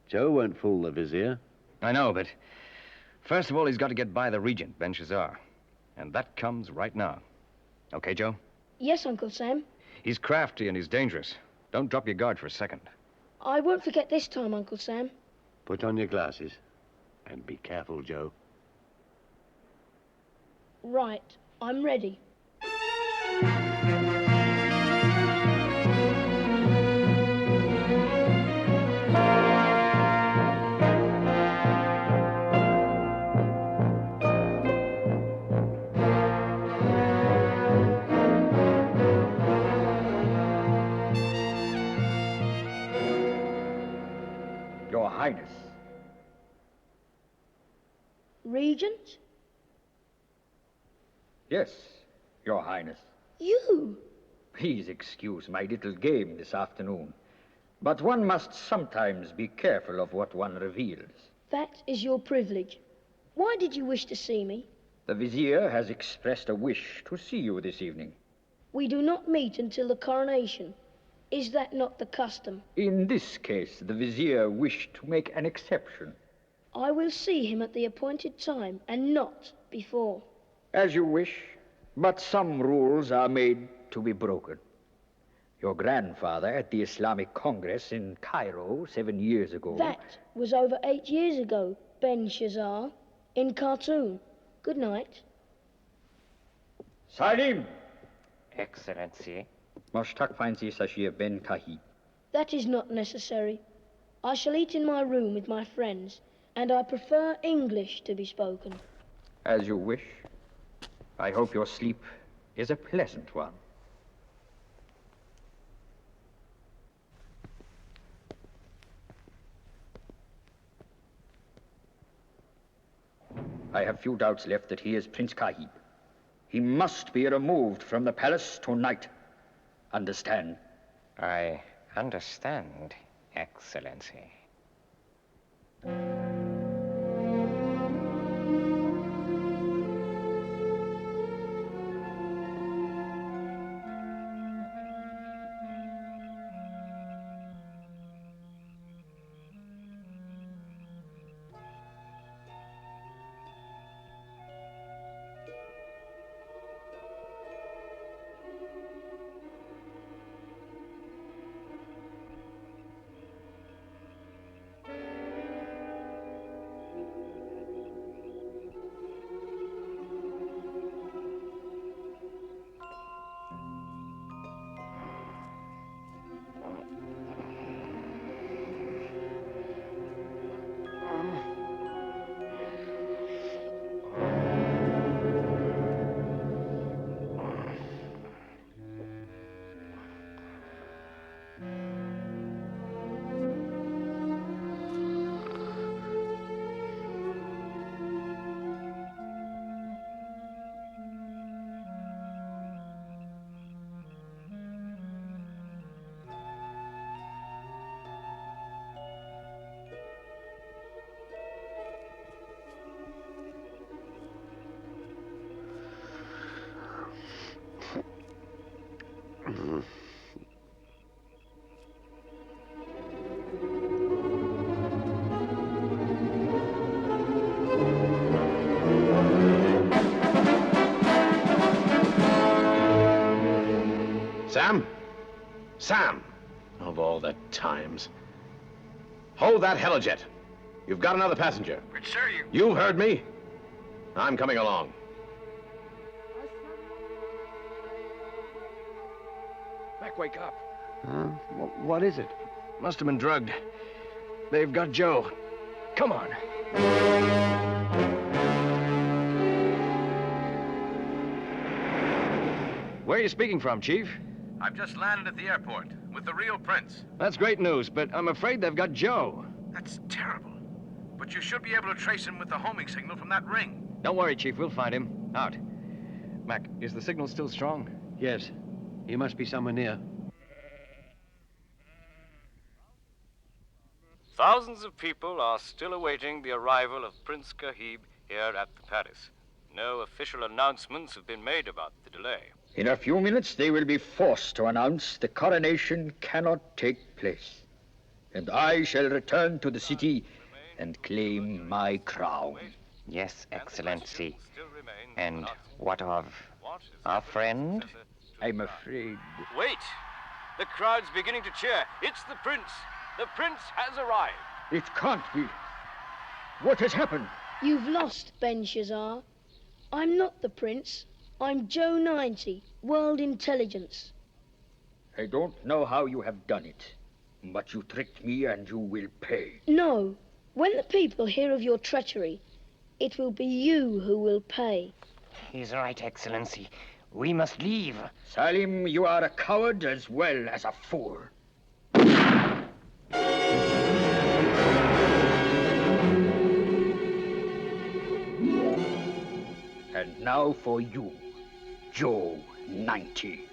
Speaker 3: Joe won't fool the vizier.
Speaker 4: I know, but first of all, he's got to get by the regent, Belshazzar. And that comes right now. Okay, Joe?
Speaker 6: Yes, Uncle Sam.
Speaker 4: He's crafty and he's dangerous. Don't drop your guard for a second.
Speaker 6: I won't forget this time, Uncle Sam.
Speaker 3: Put on your glasses. And be careful, Joe.
Speaker 6: Right. I'm ready.
Speaker 17: Your Highness.
Speaker 6: Regent?
Speaker 17: Yes, Your Highness.
Speaker 6: You?
Speaker 17: Please excuse my little game this afternoon, but one must sometimes be careful of what one reveals.
Speaker 6: That is your privilege. Why did you wish to see me?
Speaker 17: The Vizier has expressed a wish to see you this evening.
Speaker 6: We do not meet until the coronation. Is that not the custom?
Speaker 17: In this case, the Vizier wished to make an exception.
Speaker 6: I will see him at the appointed time, and not before.
Speaker 17: As you wish, but some rules are made to be broken. Your grandfather at the Islamic Congress in Cairo 7 years ago...
Speaker 6: That was over 8 years ago, Belshazzar, in Khartoum. Good night.
Speaker 17: Salim!
Speaker 16: Excellency.
Speaker 17: Moshtak Fancy Sashir Ben Kahib.
Speaker 6: That is not necessary. I shall eat in my room with my friends, and I prefer English to be spoken.
Speaker 17: As you wish. I hope your sleep is a pleasant one. I have few doubts left that he is Prince Kahib. He must be removed from the palace tonight. Understand?
Speaker 16: I understand, Excellency.
Speaker 13: Sam? Sam! Of all the times. Hold that helijet. You've got another passenger.
Speaker 11: But, sir,
Speaker 13: You've heard me. I'm coming along.
Speaker 4: Mac, wake up.
Speaker 2: Huh? What is it?
Speaker 4: Must have been drugged. They've got Joe. Come on. Where are you speaking from, Chief?
Speaker 8: I've just landed at the airport with the real prince.
Speaker 4: That's great news, but I'm afraid they've got Joe.
Speaker 8: That's terrible. But you should be able to trace him with the homing signal from that ring.
Speaker 4: Don't worry, Chief. We'll find him. Out. Mac, is the signal still strong?
Speaker 3: Yes. He must be somewhere near.
Speaker 11: Thousands of people are still awaiting the arrival of Prince Kahib here at the palace. No official announcements have been made about the delay.
Speaker 17: In a few minutes, they will be forced to announce the coronation cannot take place. And I shall return to the city and claim my crown.
Speaker 16: Yes, Excellency. And what of our friend?
Speaker 17: I'm afraid.
Speaker 11: Wait! The crowd's beginning to cheer. It's the prince. The prince has arrived.
Speaker 17: It can't be. What has happened?
Speaker 6: You've lost, Belshazzar. I'm not the prince. I'm Joe 90, World Intelligence.
Speaker 17: I don't know how you have done it, but you tricked me and you will pay.
Speaker 6: No. When the people hear of your treachery, it will be you who will pay.
Speaker 16: He's right, Excellency. We must leave.
Speaker 17: Salim, you are a coward as well as a fool. And now for you, Joe 90.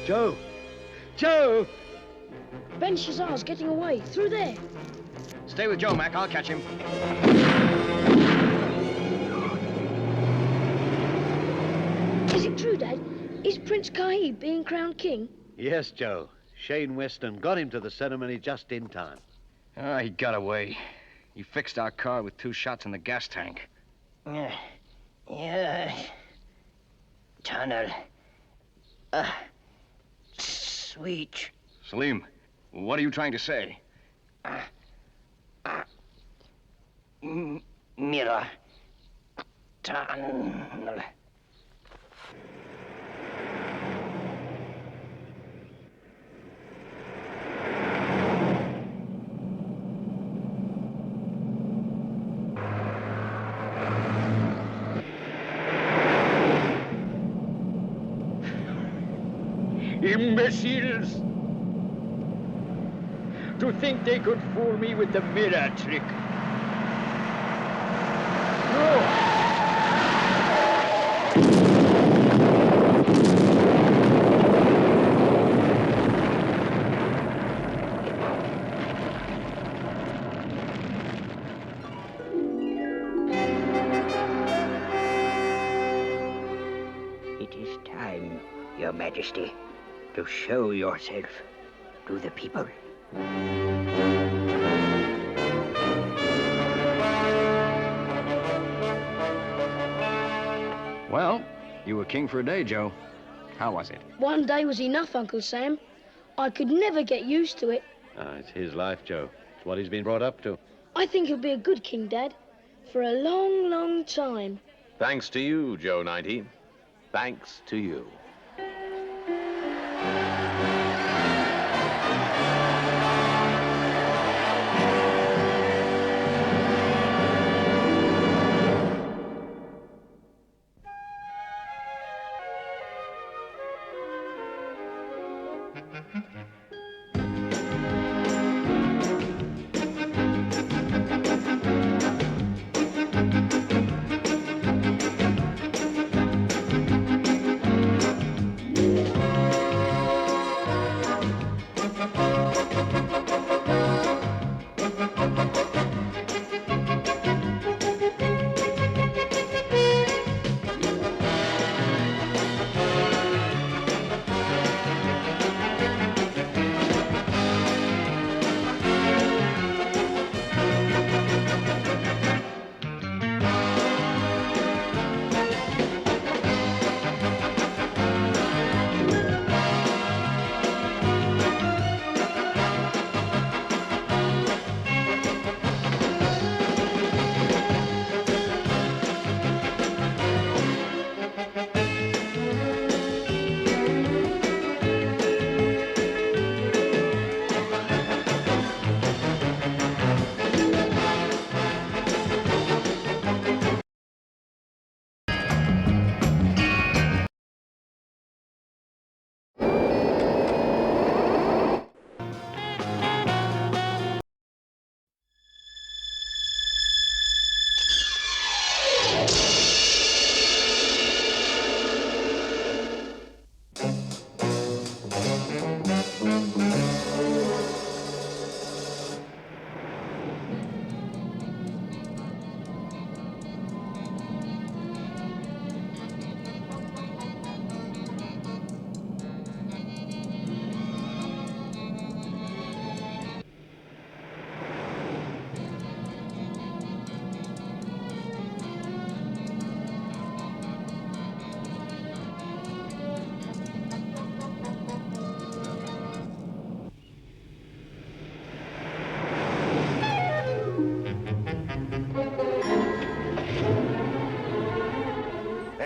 Speaker 3: Joe! Joe!
Speaker 6: Belshazzar's getting away. Through there.
Speaker 4: Stay with Joe, Mac. I'll catch him.
Speaker 6: Is it true, Dad? Is Prince Kahib being crowned king?
Speaker 3: Yes, Joe. Shane Weston got him to the ceremony just in time.
Speaker 4: Ah, he got away. He fixed our car with 2 shots in the gas tank.
Speaker 16: Tunnel. Sweet.
Speaker 4: Salim, what are you trying to say?
Speaker 16: Mirror. Tunnel.
Speaker 17: Imbeciles! To think they could fool me with the mirror trick. No!
Speaker 7: It is time, Your Majesty, to show yourself to the people.
Speaker 4: Well, you were king for a day, Joe. How was it?
Speaker 6: One day was enough, Uncle Sam. I could never get used to it.
Speaker 3: It's his life, Joe. It's what he's been brought up to.
Speaker 6: I think he'll be a good king, Dad. For a long, long time.
Speaker 13: Thanks to you, Joe 90. Thanks to you.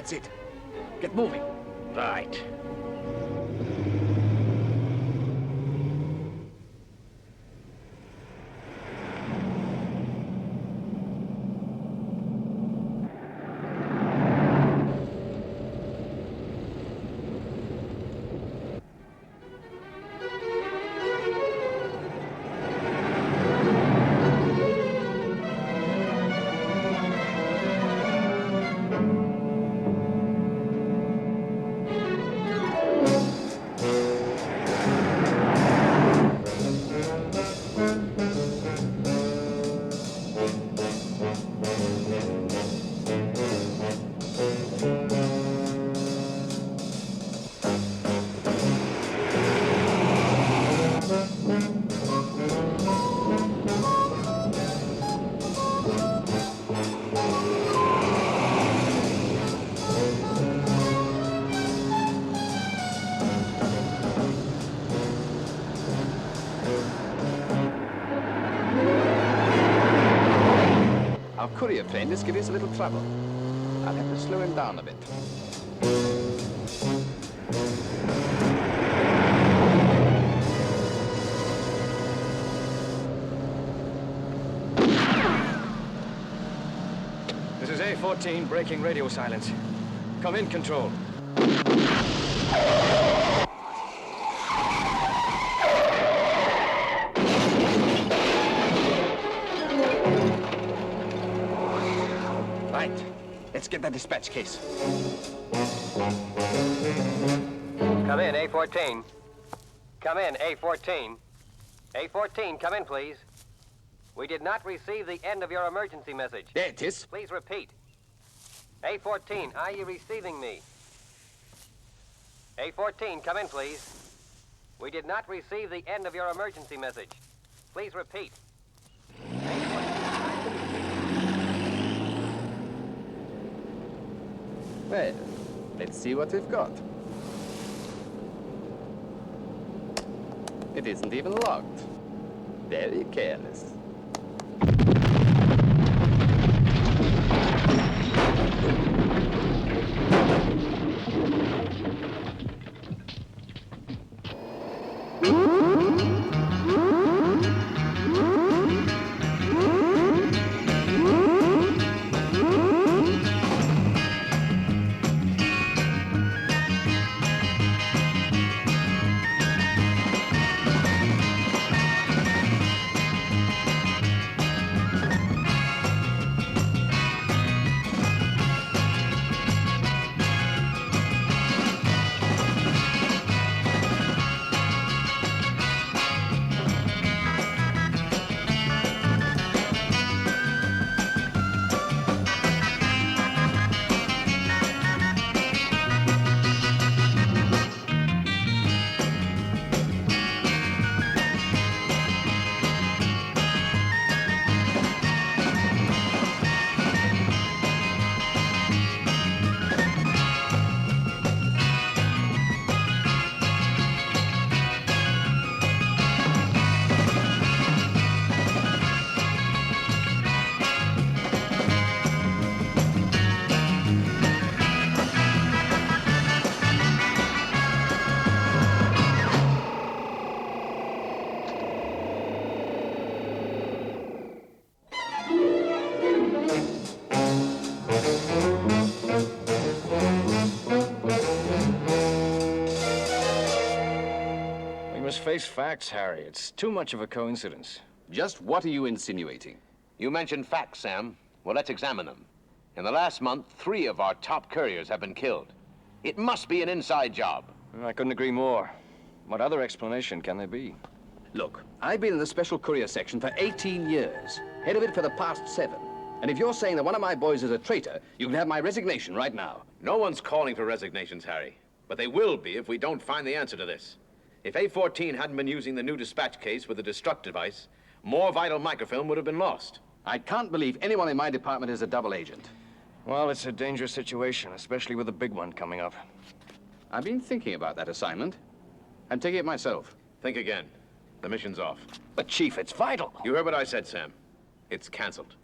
Speaker 19: That's it. Get moving.
Speaker 1: Right.
Speaker 19: Our courier plane is giving us a little trouble. I'll have to slow him down a bit.
Speaker 4: This is A-14 breaking radio silence. Come in, Control.
Speaker 19: Right. Let's get that dispatch case.
Speaker 2: Come in, A-14. Come in, A-14. A-14, come in, please. We did not receive the end of your emergency message.
Speaker 19: There it is.
Speaker 2: Please repeat. A-14, are you receiving me? A-14, come in, please. We did not receive the end of your emergency message. Please repeat.
Speaker 19: Well, let's see what we've got. It isn't even locked. Very careless.
Speaker 4: We must face facts, Harry. It's too much of a coincidence.
Speaker 8: Just what are you insinuating?
Speaker 13: You mentioned facts, Sam. Well, let's examine them. In the last month, 3 of our top couriers have been killed. It must be an inside job.
Speaker 4: I couldn't agree more. What other explanation can there be?
Speaker 8: Look, I've been in the special courier section for 18 years. Head of it for the past 7. And if you're saying that one of my boys is a traitor, you can have my resignation right now.
Speaker 13: No one's calling for resignations, Harry. But they will be if we don't find the answer to this. If A-14 hadn't been using the new dispatch case with a destruct device, more vital microfilm would have been lost.
Speaker 8: I can't believe anyone in my department is a double agent.
Speaker 4: Well, it's a dangerous situation, especially with a big one coming up.
Speaker 8: I've been thinking about that assignment. I'm taking it myself.
Speaker 13: Think again. The mission's off.
Speaker 4: But, Chief, it's vital.
Speaker 13: You heard what I said, Sam. It's canceled.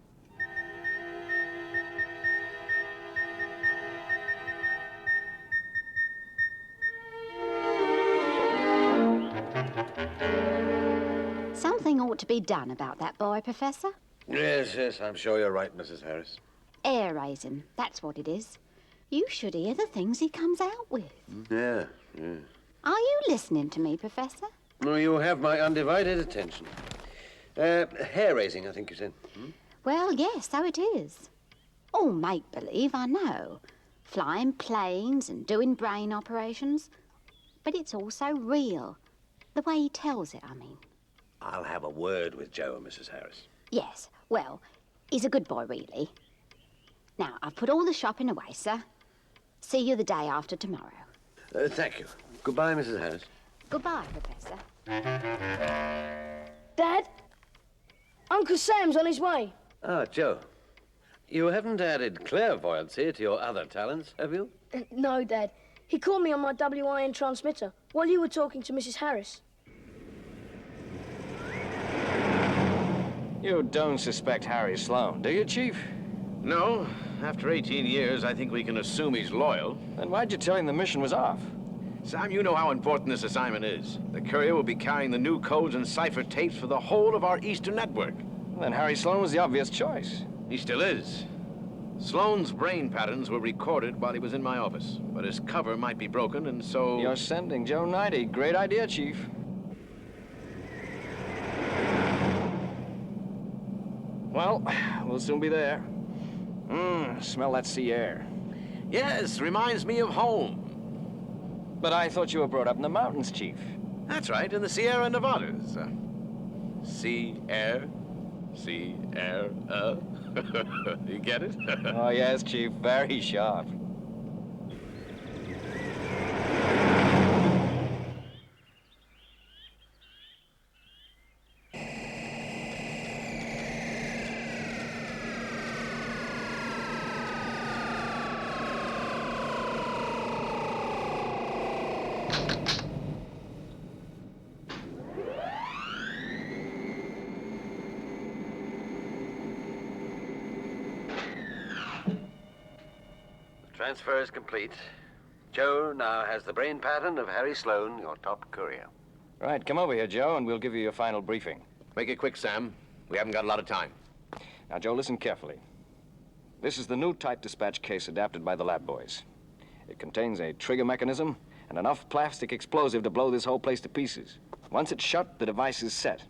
Speaker 20: Something ought to be done about that boy, Professor.
Speaker 3: Yes, I'm sure you're right, Mrs. Harris.
Speaker 20: Air-raising, that's what it is. You should hear the things he comes out with.
Speaker 3: Yeah.
Speaker 20: Are you listening to me, Professor?
Speaker 3: Well, you have my undivided attention. Hair-raising, I think you said.
Speaker 20: Well, yes, so it is. All make-believe, I know. Flying planes and doing brain operations. But it's also real. The way he tells it, I mean.
Speaker 3: I'll have a word with Joe, Mrs. Harris.
Speaker 20: Yes, well, he's a good boy, really. Now, I've put all the shopping away, sir. See you the day after tomorrow.
Speaker 3: Thank you. Goodbye, Mrs. Harris.
Speaker 20: Goodbye, Professor.
Speaker 6: Dad? Uncle Sam's on his way.
Speaker 3: Ah, Joe. You haven't added clairvoyancy to your other talents, have you?
Speaker 6: No, Dad. He called me on my WIN transmitter while you were talking to Mrs. Harris.
Speaker 4: You don't suspect Harry Sloan, do you, Chief?
Speaker 13: No. After 18 years, I think we can assume he's loyal.
Speaker 4: Then why'd you tell him the mission was off?
Speaker 13: Sam, you know how important this assignment is. The courier will be carrying the new codes and cipher tapes for the whole of our Eastern network.
Speaker 4: Then Harry Sloan was the obvious choice.
Speaker 13: He still is. Sloan's brain patterns were recorded while he was in my office, but his cover might be broken, and so...
Speaker 4: You're sending Joe 90. Great idea, Chief. Well, we'll soon be there. Smell that sea air.
Speaker 13: Yes, reminds me of home.
Speaker 4: But I thought you were brought up in the mountains, Chief.
Speaker 13: That's right, in the Sierra Nevadas. Sea air. You get it?
Speaker 4: Oh, yes, Chief. Very sharp.
Speaker 3: Transfer is complete. Joe now has the brain pattern of Harry Sloan, your top courier.
Speaker 4: Right, come over here, Joe, and we'll give you your final briefing.
Speaker 13: Make it quick, Sam. We haven't got a lot of time.
Speaker 4: Now, Joe, listen carefully. This is the new type dispatch case adapted by the lab boys. It contains a trigger mechanism and enough plastic explosive to blow this whole place to pieces. Once it's shut, the device is set.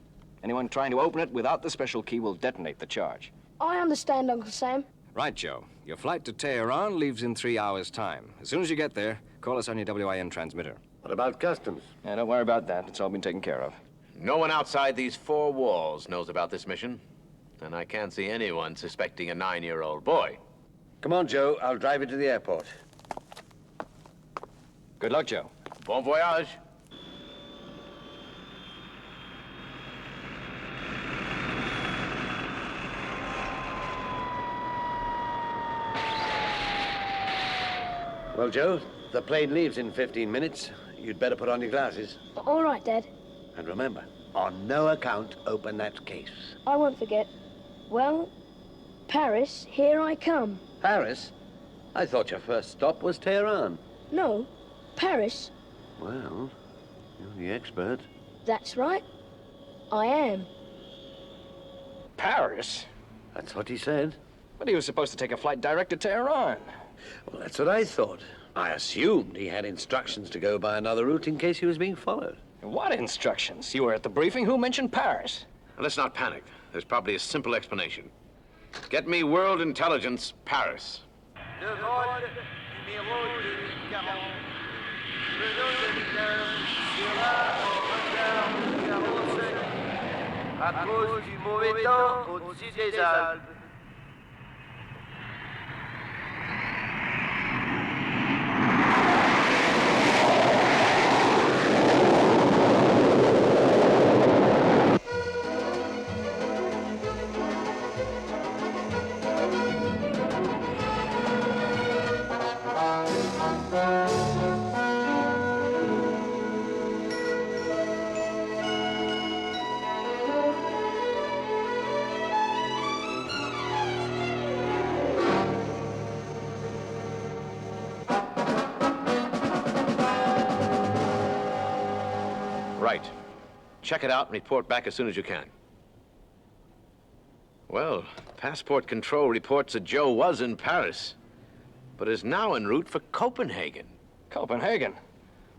Speaker 4: Anyone trying to open it without the special key will detonate the charge.
Speaker 6: I understand, Uncle Sam.
Speaker 4: Right, Joe. Your flight to Tehran leaves in 3 hours' time. As soon as you get there, call us on your WIN transmitter.
Speaker 3: What about customs?
Speaker 4: Yeah, don't worry about that. It's all been taken care of.
Speaker 13: No one outside these 4 walls knows about this mission. And I can't see anyone suspecting a 9-year-old boy.
Speaker 3: Come on, Joe. I'll drive you to the airport.
Speaker 4: Good luck, Joe.
Speaker 13: Bon voyage.
Speaker 3: Well, Joe, the plane leaves in 15 minutes. You'd better put on your glasses.
Speaker 6: All right, Dad.
Speaker 3: And remember, on no account open that case.
Speaker 6: I won't forget. Well, Paris, here I come.
Speaker 3: Paris? I thought your first stop was Tehran.
Speaker 6: No, Paris.
Speaker 3: Well, you're the expert.
Speaker 6: That's right. I am.
Speaker 4: Paris?
Speaker 3: That's what he said.
Speaker 4: But he was supposed to take a flight direct to Tehran.
Speaker 3: Well, that's what I thought. I assumed he had instructions to go by another route in case he was being followed.
Speaker 4: What instructions? You were at the briefing. Who mentioned Paris?
Speaker 13: Now, let's not panic. There's probably a simple explanation. Get me World Intelligence, Paris.
Speaker 21: À cause du mauvais temps au-dessus des Alpes.
Speaker 13: Right. Check it out and report back as soon as you can. Well, passport control reports that Joe was in Paris, but is now en route for Copenhagen.
Speaker 4: Copenhagen?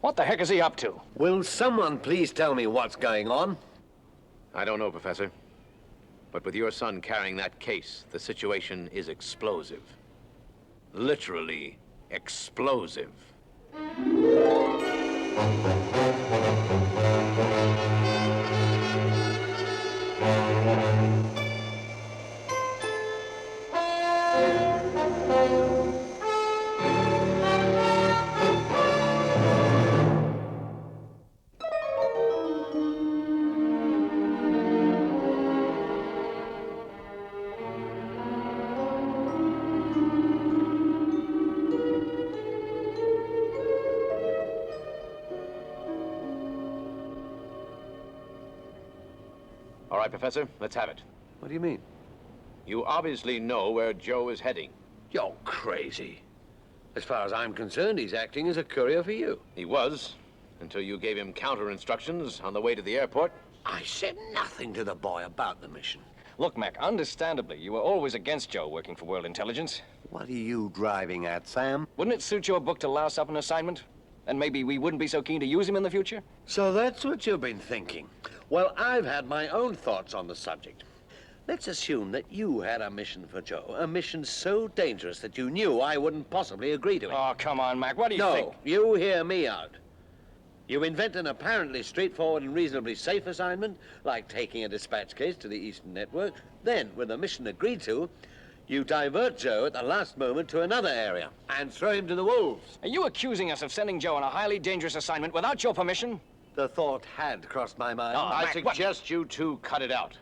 Speaker 4: What the heck is he up to?
Speaker 3: Will someone please tell me what's going on?
Speaker 13: I don't know, Professor. But with your son carrying that case, the situation is explosive. Literally explosive. All right, Professor, let's have it.
Speaker 3: What do you mean?
Speaker 13: You obviously know where Joe is heading.
Speaker 3: You're crazy. As far as I'm concerned, he's acting as a courier for you.
Speaker 13: He was, until you gave him counter instructions on the way to the airport.
Speaker 3: I said nothing to the boy about the mission.
Speaker 4: Look, Mac, understandably, you were always against Joe working for World Intelligence.
Speaker 3: What are you driving at, Sam?
Speaker 4: Wouldn't it suit your book to louse up an assignment? And maybe we wouldn't be so keen to use him in the future?
Speaker 3: So that's what you've been thinking. Well, I've had my own thoughts on the subject. Let's assume that you had a mission for Joe, a mission so dangerous that you knew I wouldn't possibly agree to it.
Speaker 4: Oh, come on, Mac, what do you think?
Speaker 3: No, you hear me out. You invent an apparently straightforward and reasonably safe assignment, like taking a dispatch case to the Eastern Network. Then, with the mission agreed to, you divert Joe at the last moment to another area and throw him to the wolves.
Speaker 4: Are you accusing us of sending Joe on a highly dangerous assignment without your permission?
Speaker 3: The thought had crossed my mind.
Speaker 13: I suggest you two cut it out.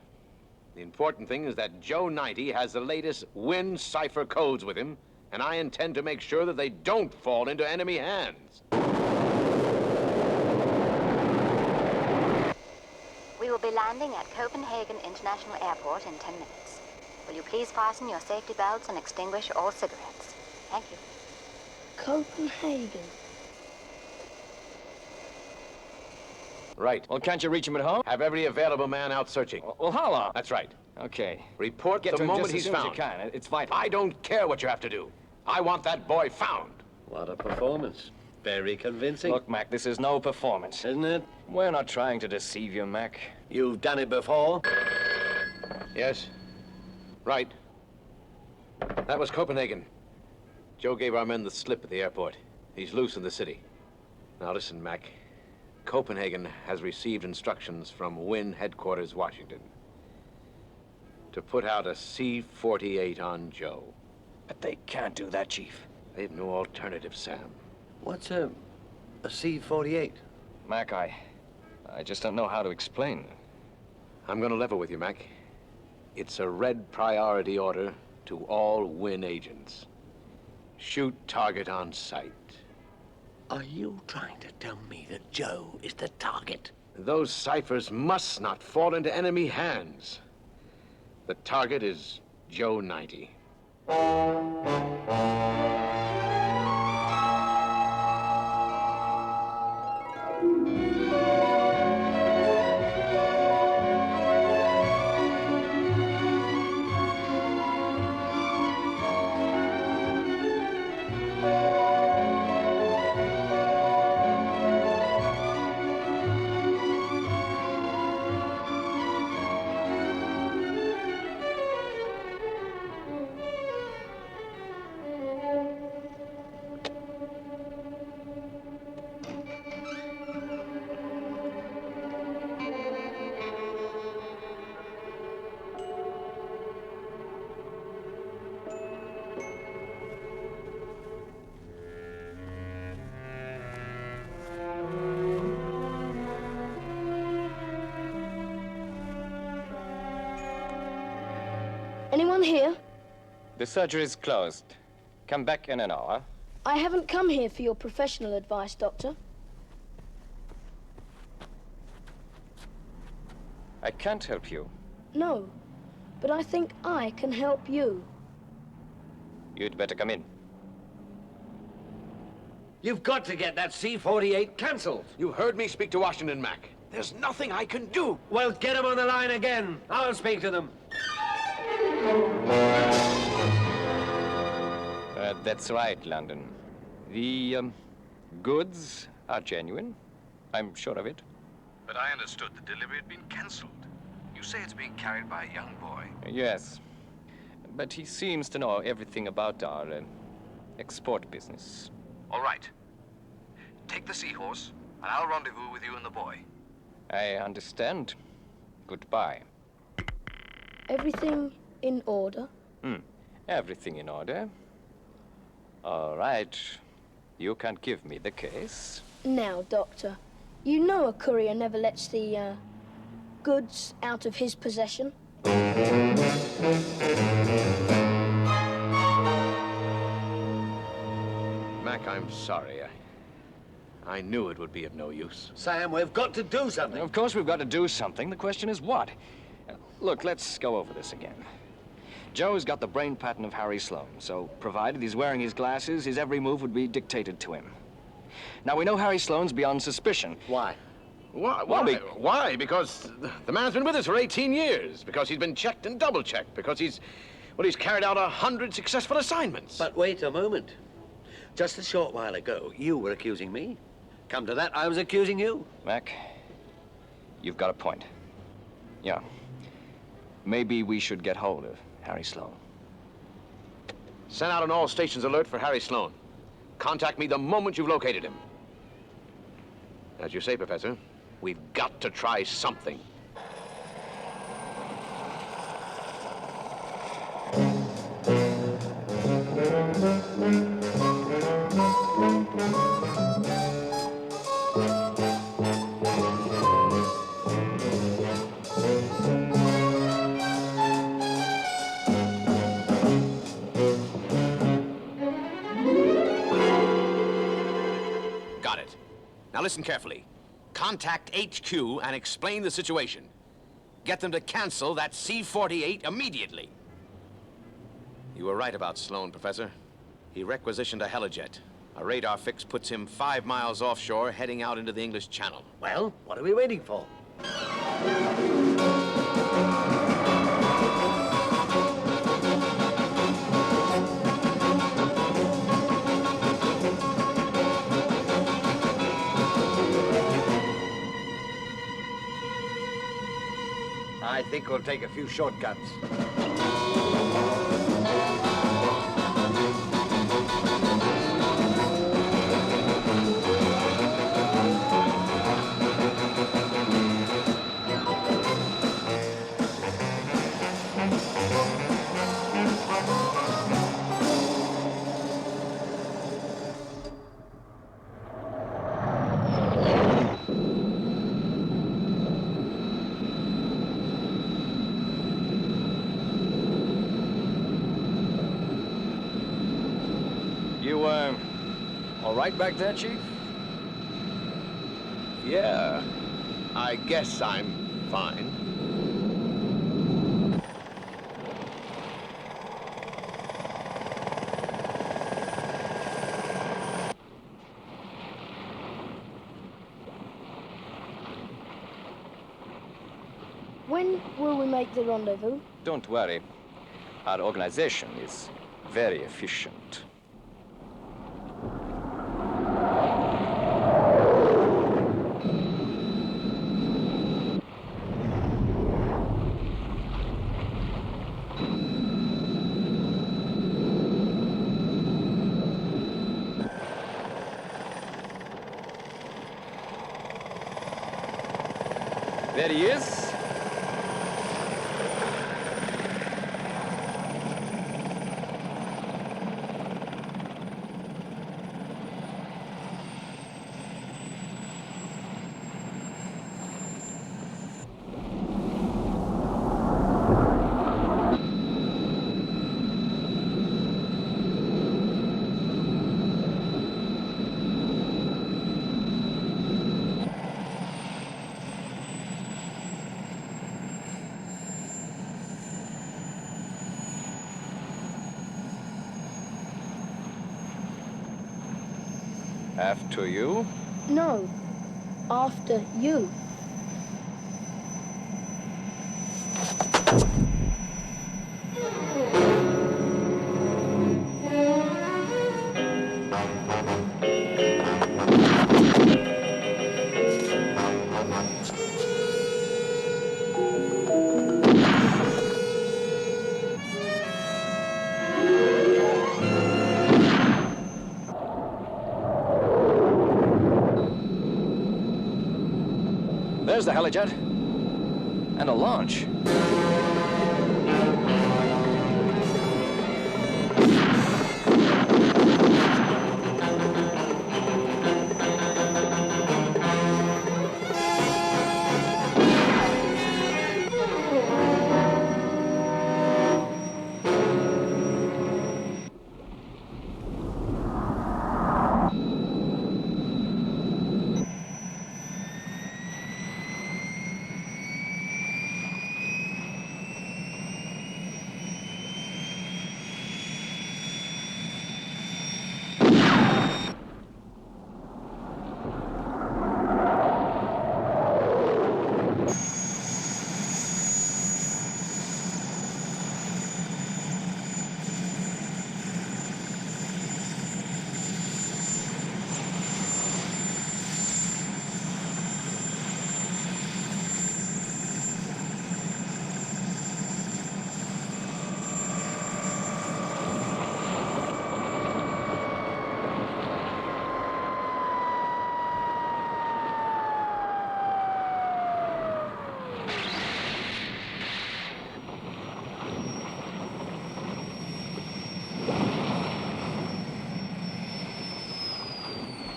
Speaker 13: The important thing is that Joe 90 has the latest WIN cipher codes with him, and I intend to make sure that they don't fall into enemy hands.
Speaker 20: We will be landing at Copenhagen International Airport in 10 minutes. Will you please fasten your safety belts and extinguish all cigarettes? Thank you.
Speaker 6: Copenhagen.
Speaker 13: Right.
Speaker 4: Well, can't you reach him at home?
Speaker 13: Have every available man out searching.
Speaker 4: Well, how long?
Speaker 13: That's right.
Speaker 4: Okay.
Speaker 13: Report
Speaker 4: Get
Speaker 13: the
Speaker 4: to him
Speaker 13: moment
Speaker 4: just as
Speaker 13: he's
Speaker 4: soon as
Speaker 13: found.
Speaker 4: you can. It's vital.
Speaker 13: I don't care what you have to do. I want that boy found.
Speaker 3: What a performance. Very convincing.
Speaker 4: Look, Mac, this is no performance.
Speaker 3: Isn't it?
Speaker 4: We're not trying to deceive you, Mac.
Speaker 3: You've done it before?
Speaker 13: Yes. Right. That was Copenhagen. Joe gave our men the slip at the airport. He's loose in the city. Now listen, Mac. Copenhagen has received instructions from WIN headquarters, Washington, to put out a C-48 on Joe.
Speaker 4: But they can't do that, Chief.
Speaker 13: They've no alternative, Sam.
Speaker 3: What's a C-48?
Speaker 4: Mac, I just don't know how to explain.
Speaker 13: I'm going to level with you, Mac. It's a red priority order to all WIN agents. Shoot target on sight.
Speaker 3: Are you trying to tell me that Joe is the target?
Speaker 13: Those ciphers must not fall into enemy hands. The target is Joe 90.
Speaker 6: Anyone here?
Speaker 4: The surgery is closed. Come back in an hour.
Speaker 6: I haven't come here for your professional advice, Doctor.
Speaker 4: I can't help you.
Speaker 6: No, but I think I can help you.
Speaker 4: You'd better come in.
Speaker 3: You've got to get that C-48 cancelled.
Speaker 13: You heard me speak to Washington, Mac. There's nothing I can do.
Speaker 3: Well, get them on the line again. I'll speak to them.
Speaker 4: That's right, London. The goods are genuine. I'm sure of it.
Speaker 8: But I understood the delivery had been cancelled. You say it's being carried by a young boy.
Speaker 4: Yes. But he seems to know everything about our export business.
Speaker 8: All right. Take the seahorse, and I'll rendezvous with you and the boy.
Speaker 4: I understand. Goodbye.
Speaker 6: Everything in order?
Speaker 4: Everything in order. All right. You can give me the case.
Speaker 6: Now, Doctor, you know a courier never lets the, goods out of his possession.
Speaker 13: Mac, I'm sorry. I knew it would be of no use.
Speaker 3: Sam, we've got to do something.
Speaker 4: Of course we've got to do something. The question is what? Look, let's go over this again. Joe's got the brain pattern of Harry Sloane, so provided he's wearing his glasses, his every move would be dictated to him. Now, we know Harry Sloane's beyond suspicion.
Speaker 3: Why?
Speaker 13: Why? Because the man's been with us for 18 years. Because he's been checked and double-checked. Because he's carried out 100 successful assignments.
Speaker 3: But wait a moment. Just a short while ago, you were accusing me. Come to that, I was accusing you.
Speaker 4: Mac, you've got a point. Yeah. Maybe we should get hold of Harry Sloane.
Speaker 13: Send out an all-stations alert for Harry Sloane. Contact me the moment you've located him. As you say, Professor, we've got to try something. Got it. Now listen carefully. Contact HQ and explain the situation. Get them to cancel that C-48 immediately. You were right about Sloane, Professor. He requisitioned a helijet. A radar fix puts him 5 miles offshore, heading out into the English Channel.
Speaker 3: Well, what are we waiting for? I think we'll take a few shortcuts.
Speaker 4: You, all right back there, Chief?
Speaker 13: Yeah, I guess I'm fine.
Speaker 6: When will we make the rendezvous?
Speaker 4: Don't worry. Our organization is very efficient. There he is. After you?
Speaker 6: No, after you.
Speaker 4: There's the helijet. And a launch.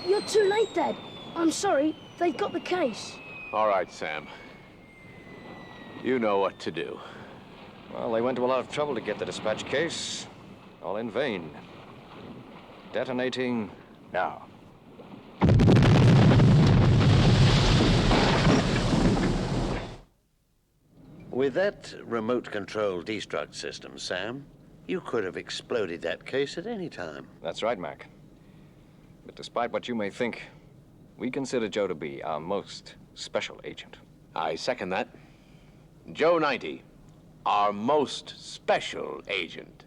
Speaker 6: You're too late, Dad. I'm sorry. They've got the case.
Speaker 13: All right, Sam. You know what to do.
Speaker 4: Well, they went to a lot of trouble to get the dispatch case. All in vain. Detonating now.
Speaker 3: With that remote control destruct system, Sam, you could have exploded that case at any time.
Speaker 4: That's right, Mac. But despite what you may think, we consider Joe to be our most special agent.
Speaker 13: I second that. Joe 90, our most special agent.